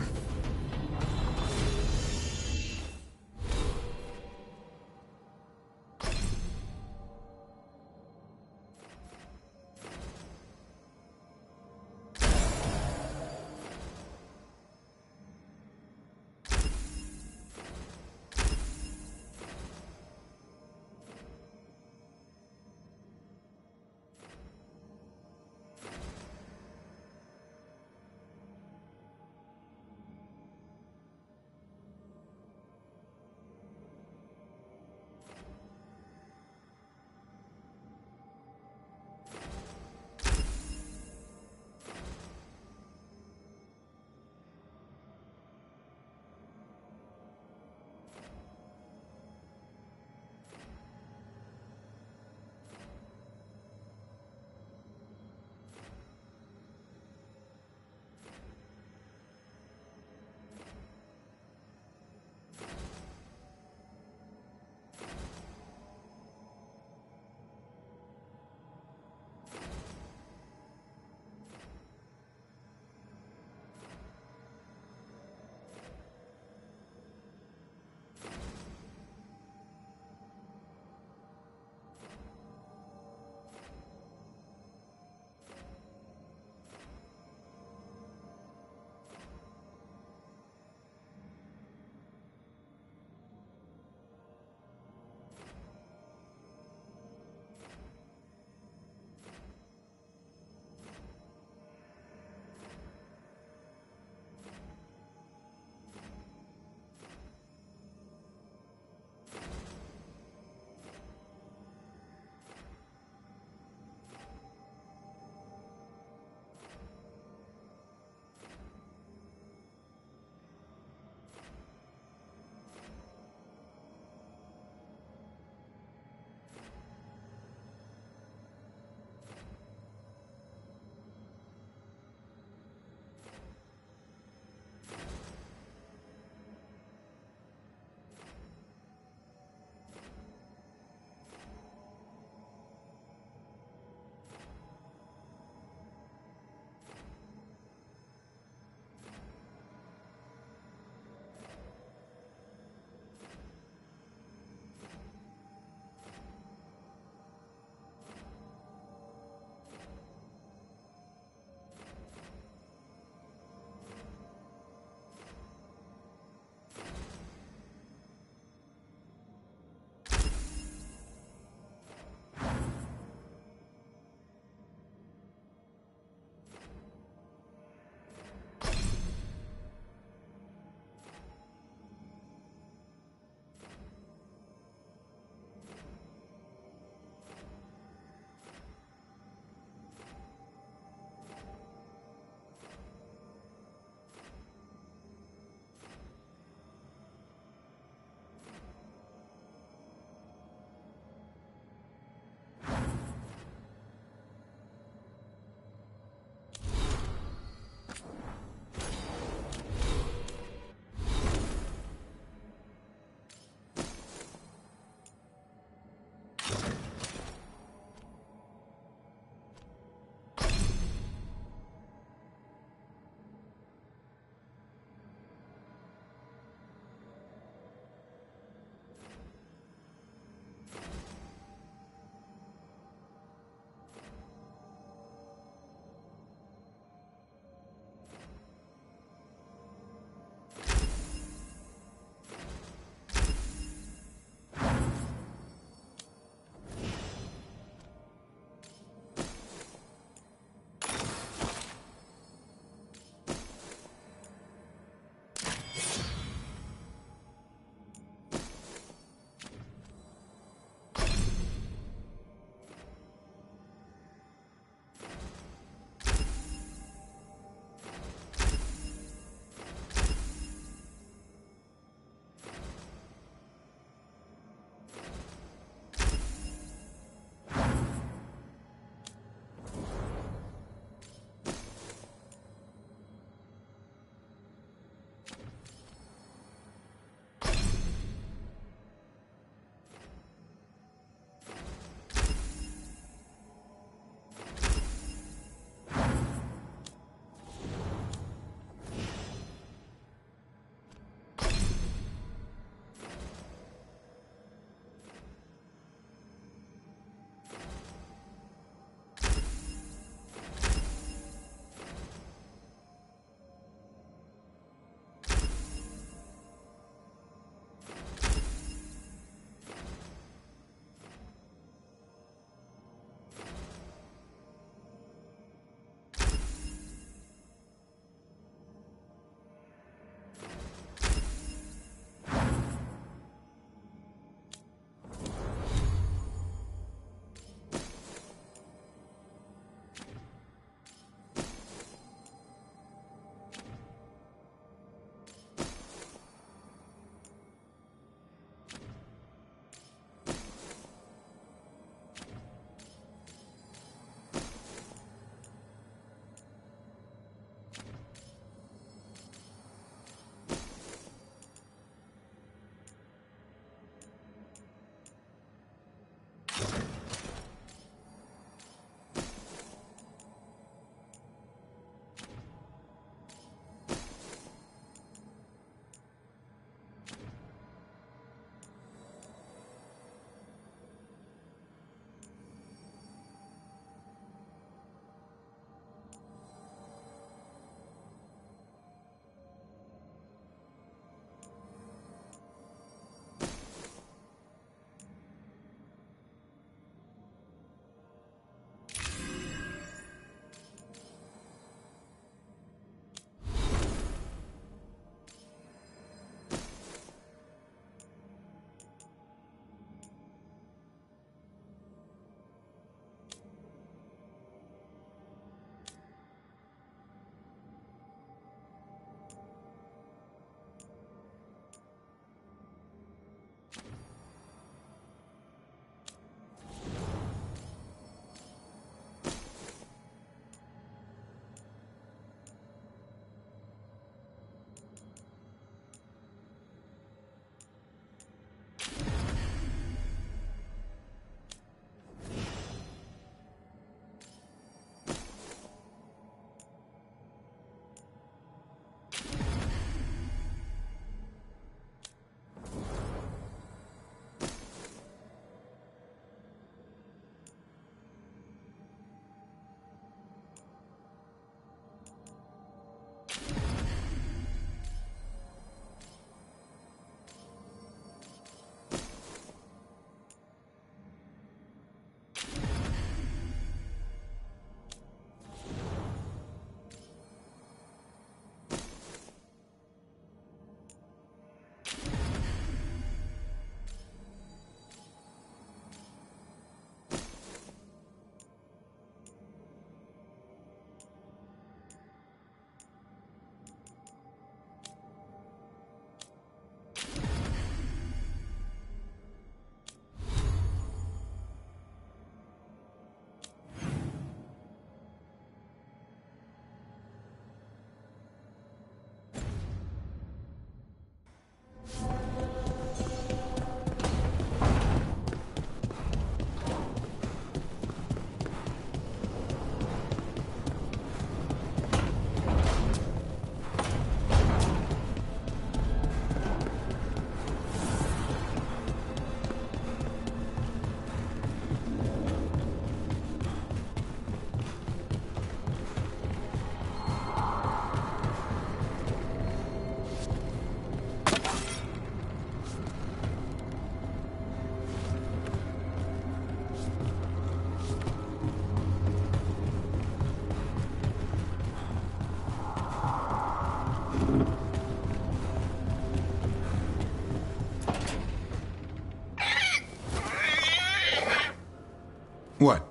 What?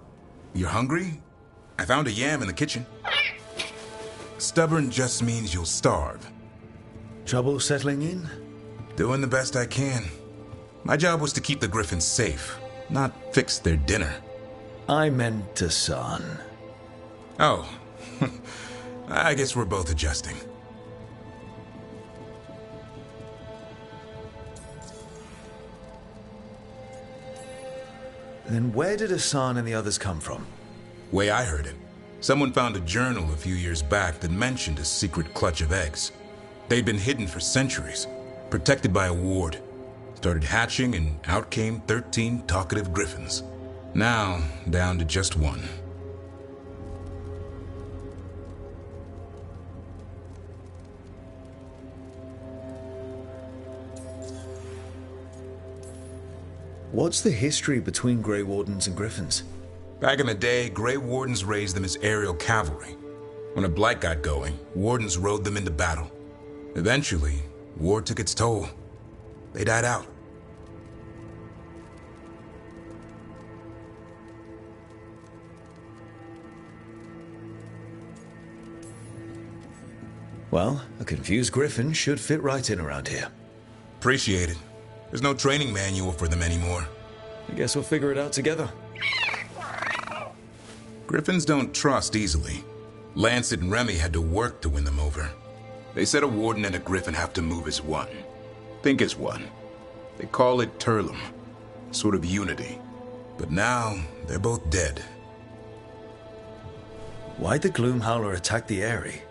You're hungry? I found a yam in the kitchen. Stubborn just means you'll starve. Trouble settling in? Doing the best I can. My job was to keep the Griffins safe, not fix their dinner. I meant Hassan. Oh. I guess we're both adjusting. Then where did Hassan and the others come from? Way I heard it, someone found a journal a few years back that mentioned a secret clutch of eggs. They'd been hidden for centuries, protected by a ward. Started hatching and out came 13 talkative griffins. Now, down to just one. What's the history between Grey Wardens and Griffins? Back in the day, Grey Wardens raised them as aerial cavalry. When a blight got going, Wardens rode them into battle. Eventually, war took its toll. They died out. Well, a confused griffin should fit right in around here. Appreciate it. There's no training manual for them anymore. I guess we'll figure it out together. Griffins don't trust easily. Lancet and Remy had to work to win them over. They said a warden and a griffin have to move as one. Think as one. They call it Turlum. Sort of unity. But now, they're both dead. Why'd the Gloomhowler attack the Eyrie?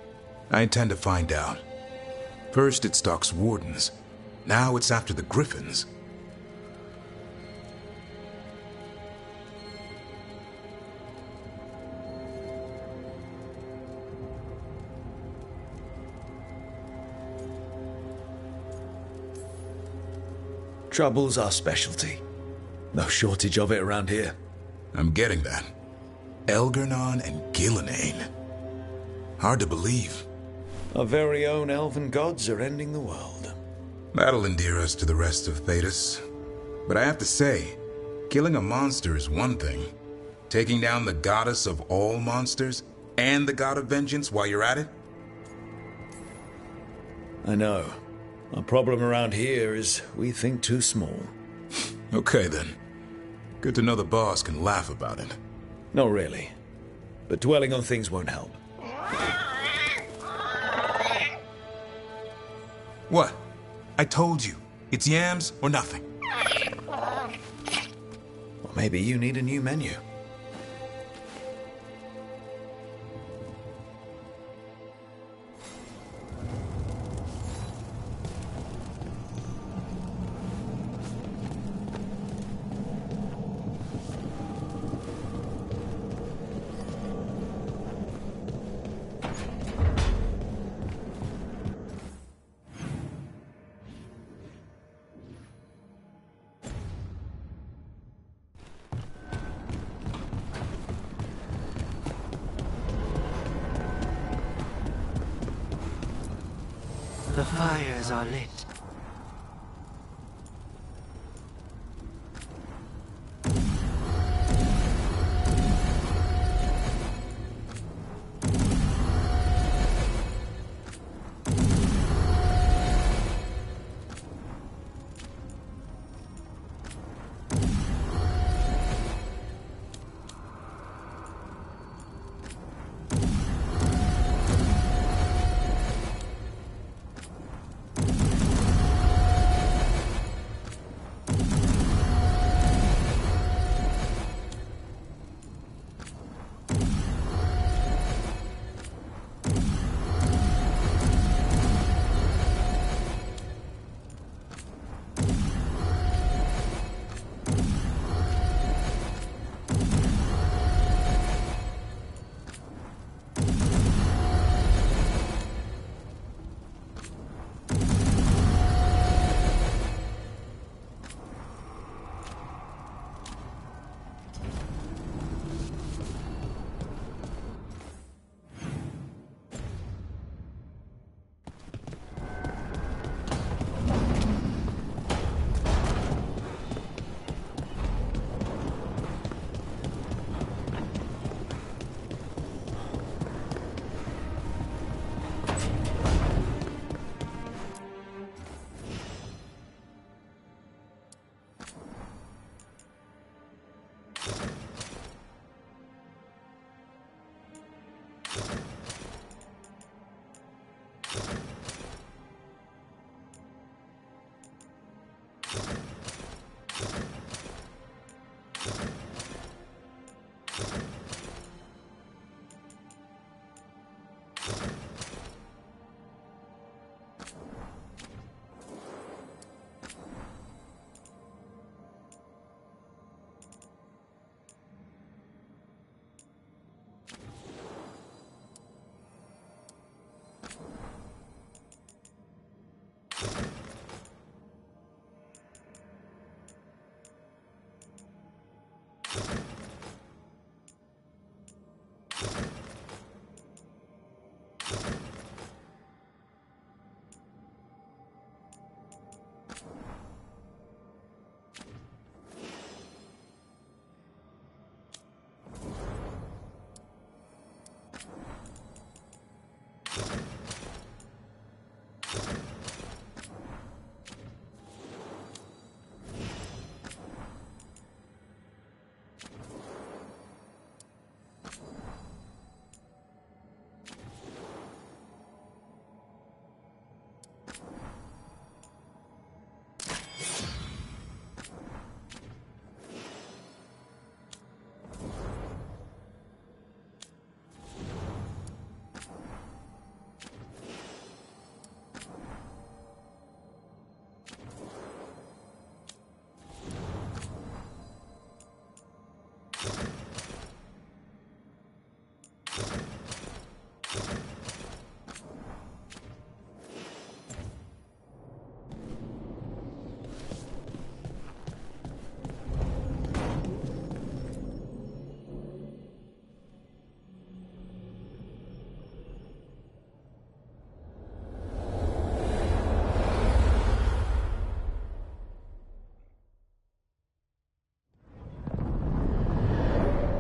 I intend to find out. First it stalks wardens. Now it's after the griffins. Trouble's our specialty. No shortage of it around here. I'm getting that. Elgernon and Gillenane. Hard to believe. Our very own elven gods are ending the world. That'll endear us to the rest of Thedas. But I have to say, killing a monster is one thing. Taking down the goddess of all monsters and the god of vengeance while you're at it? I know. Our problem around here is we think too small. Okay then. Good to know the boss can laugh about it. Not really. But dwelling on things won't help. What? I told you. It's yams or nothing. Well, maybe you need a new menu. The fires are lit.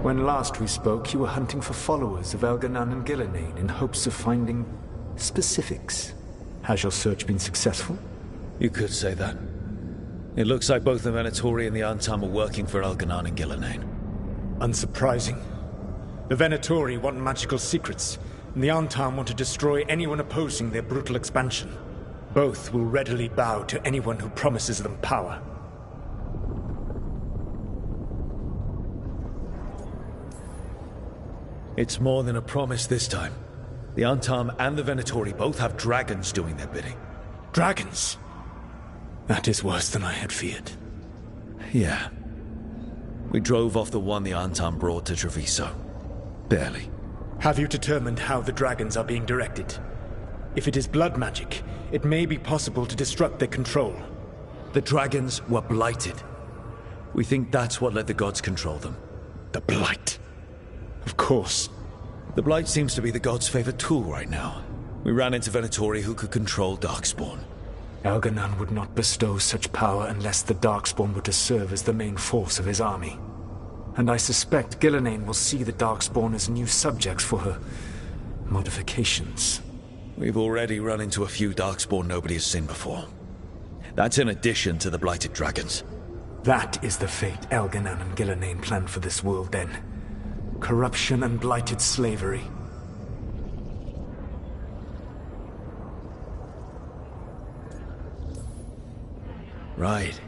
When last we spoke, you were hunting for followers of Elganan and Gillenane in hopes of finding specifics. Has your search been successful? You could say that. It looks like both the Venatori and the Antam are working for Elganan and Gillenane. Unsurprising. The Venatori want magical secrets, and the Antam want to destroy anyone opposing their brutal expansion. Both will readily bow to anyone who promises them power. It's more than a promise this time. The Antam and the Venatori both have dragons doing their bidding. Dragons? That is worse than I had feared. Yeah. We drove off the one the Antam brought to Treviso. Barely. Have you determined how the dragons are being directed? If it is blood magic, it may be possible to disrupt their control. The dragons were blighted. We think that's what let the gods control them. The blight? Of course. The blight seems to be the gods' favorite tool right now. We ran into Venatori who could control Darkspawn. Elganan would not bestow such power unless the Darkspawn were to serve as the main force of his army. And I suspect Gillenane will see the Darkspawn as new subjects for her modifications. We've already run into a few Darkspawn nobody has seen before. That's in addition to the blighted dragons. That is the fate Elganan and Gillenane planned for this world then. Corruption and blighted slavery. Right.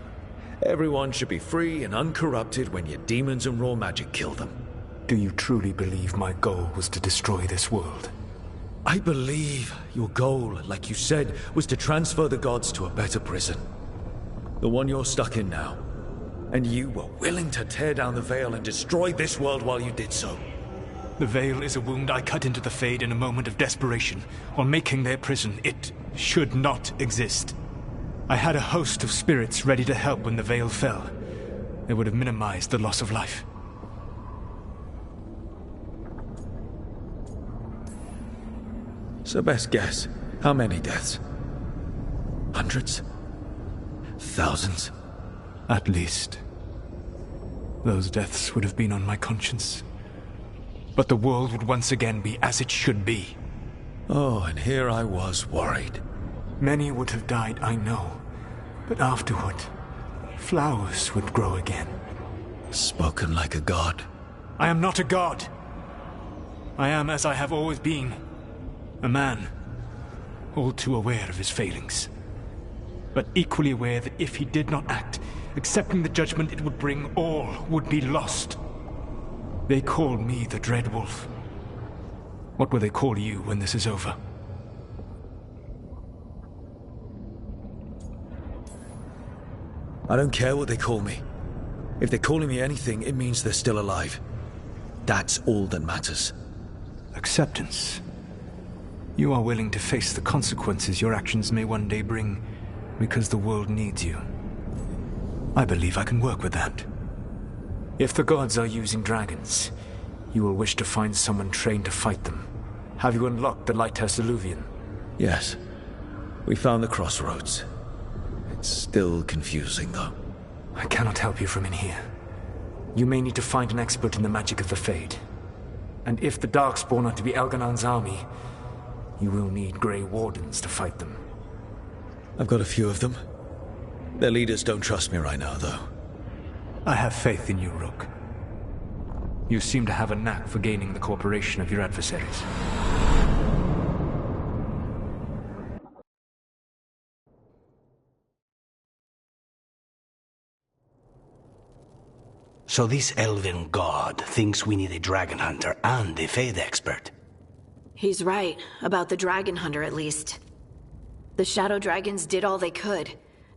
Everyone should be free and uncorrupted when your demons and raw magic kill them. Do you truly believe my goal was to destroy this world? I believe your goal, like you said, was to transfer the gods to a better prison. The one you're stuck in now. And you were willing to tear down the Veil and destroy this world while you did so. The Veil is a wound I cut into the Fade in a moment of desperation, while making their prison. It should not exist. I had a host of spirits ready to help when the Veil fell. They would have minimized the loss of life. So best guess, how many deaths? Hundreds? Thousands? At least. Those deaths would have been on my conscience. But the world would once again be as it should be. Oh, and here I was worried. Many would have died, I know. But afterward, flowers would grow again. Spoken like a god. I am not a god. I am as I have always been. A man. All too aware of his failings. But equally aware that if he did not act, accepting the judgment it would bring, all would be lost. They call me the Dread Wolf. What will they call you when this is over? I don't care what they call me. If they're calling me anything, it means they're still alive. That's all that matters. Acceptance. You are willing to face the consequences your actions may one day bring because the world needs you. I believe I can work with that. If the gods are using dragons, you will wish to find someone trained to fight them. Have you unlocked the Lighthouse Illuvian? Yes. We found the crossroads. It's still confusing, though. I cannot help you from in here. You may need to find an expert in the magic of the Fade. And if the Darkspawn are to be Elganan's army, you will need Grey Wardens to fight them. I've got a few of them. Their leaders don't trust me right now, though. I have faith in you, Rook. You seem to have a knack for gaining the cooperation of your adversaries. So this elven god thinks we need a dragon hunter and a Fade expert. He's right, about the dragon hunter at least. The shadow dragons did all they could.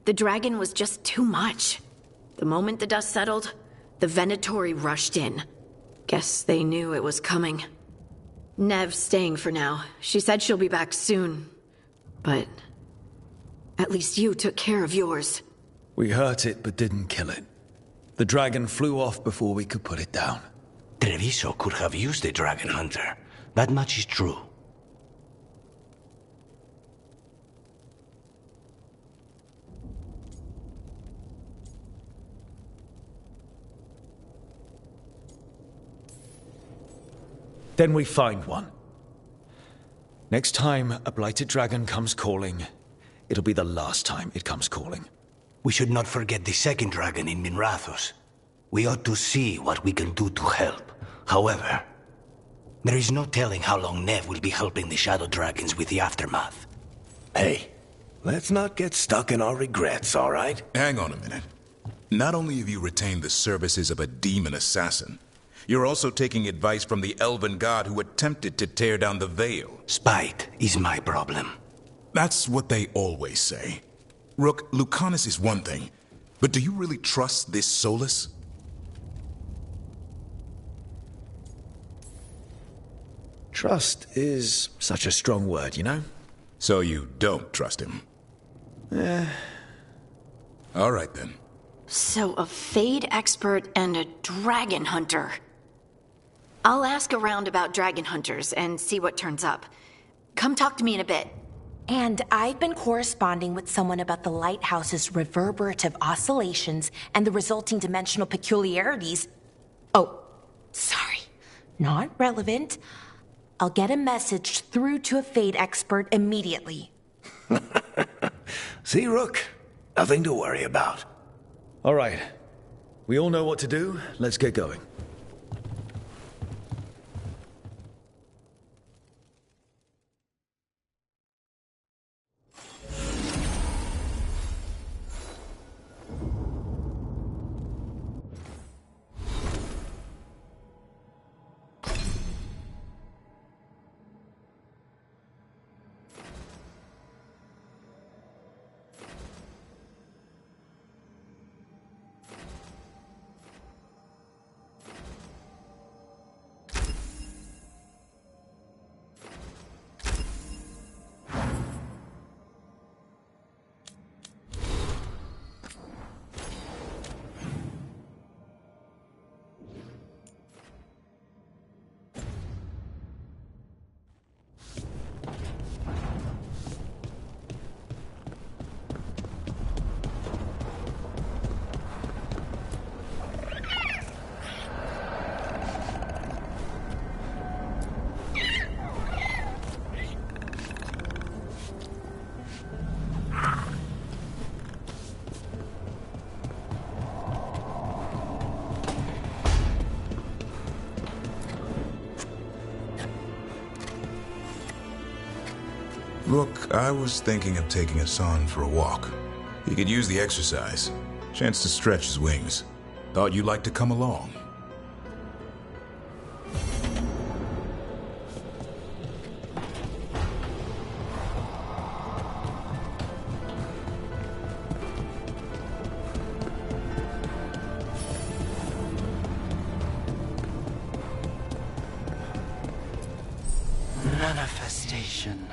The dragon was just too much. The moment the dust settled, the Venatori rushed in. Guess they knew it was coming. Nev's staying for now. She said she'll be back soon. But at least you took care of yours. We hurt it, but didn't kill it. The dragon flew off before we could put it down. Treviso could have used a dragon hunter. That much is true. Then we find one. Next time a blighted dragon comes calling, it'll be the last time it comes calling. We should not forget the second dragon in Minrathos. We ought to see what we can do to help. However, there is no telling how long Nev will be helping the Shadow Dragons with the aftermath. Hey, let's not get stuck in our regrets, all right? Hang on a minute. Not only have you retained the services of a demon assassin, you're also taking advice from the elven god who attempted to tear down the Veil. Spite is my problem. That's what they always say. Rook, Lucanus is one thing, but do you really trust this Solus? Trust is such a strong word, you know? So you don't trust him? All right, then. So a Fade expert and a dragon hunter. I'll ask around about dragon hunters and see what turns up. Come talk to me in a bit. And I've been corresponding with someone about the lighthouse's reverberative oscillations and the resulting dimensional peculiarities. Oh, sorry. Not relevant. I'll get a message through to a Fade expert immediately. See, Rook? Nothing to worry about. All right. We all know what to do. Let's get going. Rook, I was thinking of taking Hassan for a walk. He could use the exercise. Chance to stretch his wings. Thought you'd like to come along. Manifestation.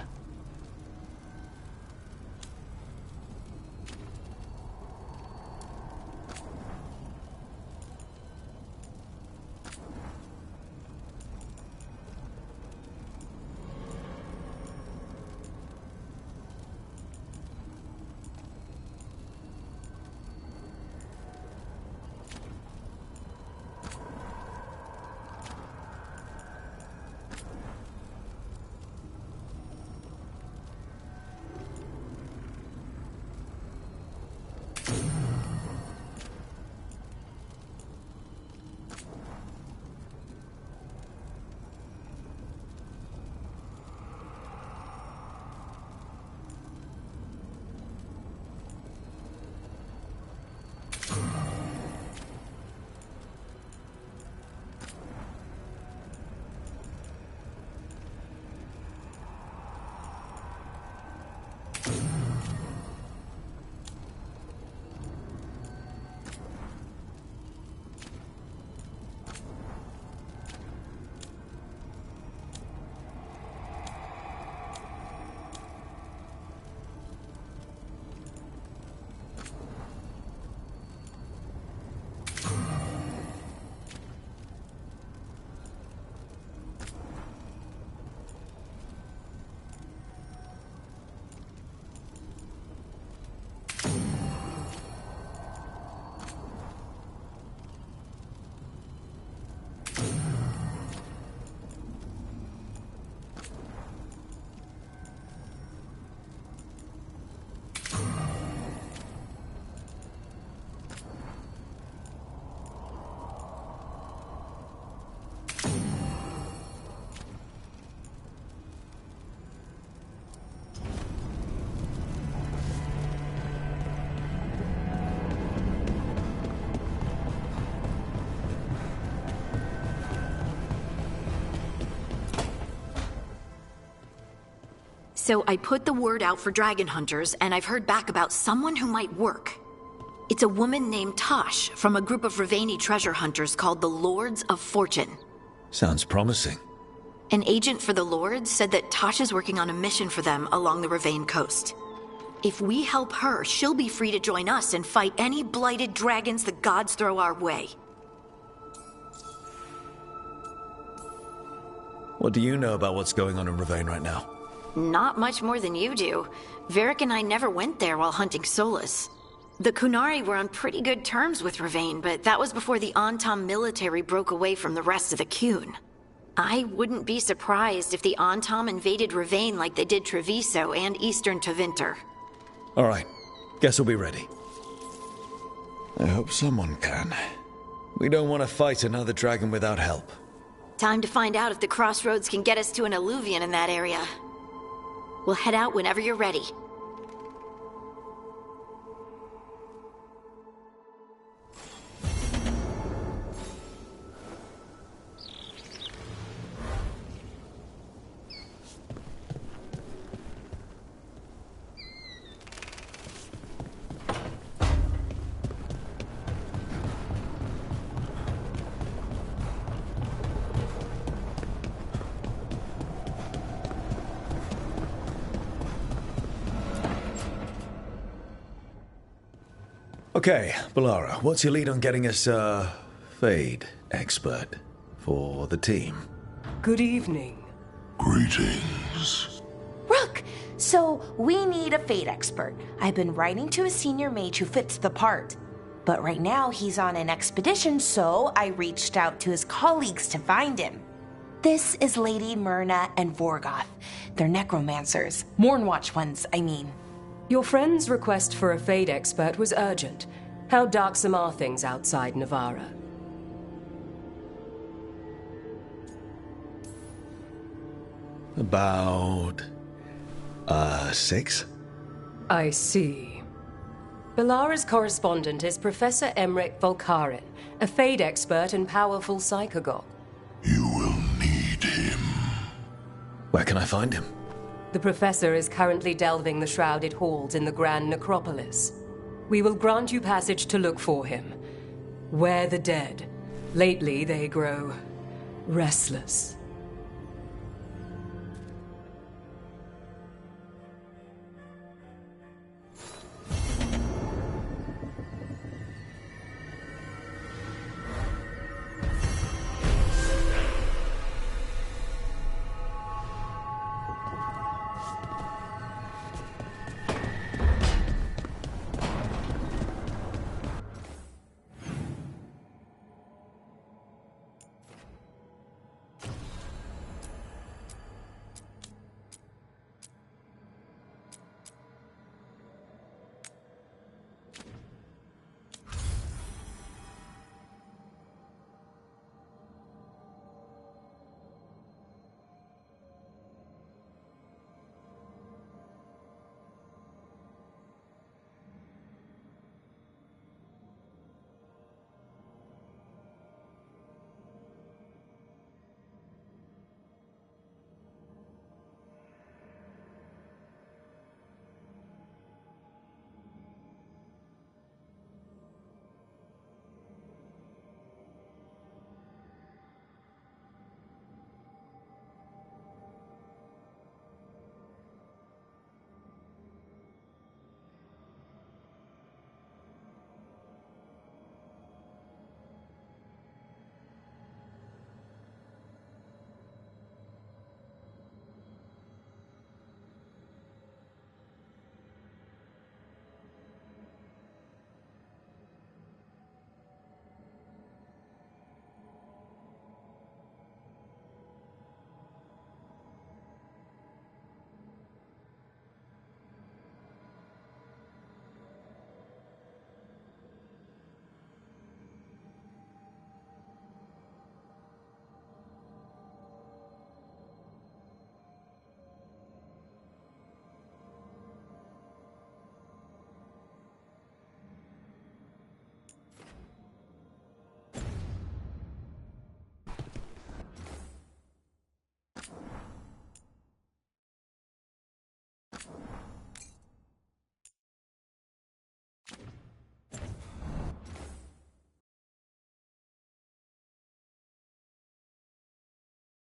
So I put the word out for dragon hunters, and I've heard back about someone who might work. It's a woman named Tosh from a group of Rivani treasure hunters called the Lords of Fortune. Sounds promising. An agent for the Lords said that Tosh is working on a mission for them along the Rivane coast. If we help her, she'll be free to join us and fight any blighted dragons the gods throw our way. What do you know about what's going on in Rivane right now? Not much more than you do. Varric and I never went there while hunting Solus. The Kunari were on pretty good terms with Rivane, but that was before the Antam military broke away from the rest of the Qun. I wouldn't be surprised if the Antam invaded Rivane like they did Treviso and eastern Tevinter. All right. Guess we'll be ready. I hope someone can. We don't want to fight another dragon without help. Time to find out if the crossroads can get us to an alluvion in that area. We'll head out whenever you're ready. Okay, Balara, what's your lead on getting us a Fade expert for the team? Good evening. Greetings. Rook! So, we need a Fade expert. I've been writing to a senior mage who fits the part. But right now, he's on an expedition, so I reached out to his colleagues to find him. This is Lady Myrna and Vorgoth. They're necromancers. Mournwatch ones, I mean. Your friend's request for a Fade expert was urgent. How darksome are things outside Navarra? About... 6? I see. Balara's correspondent is Professor Emmerich Volkarin, a Fade expert and powerful psychogol. Where can I find him? The Professor is currently delving the shrouded halls in the Grand Necropolis. We will grant you passage to look for him. Where the dead. Lately they grow restless.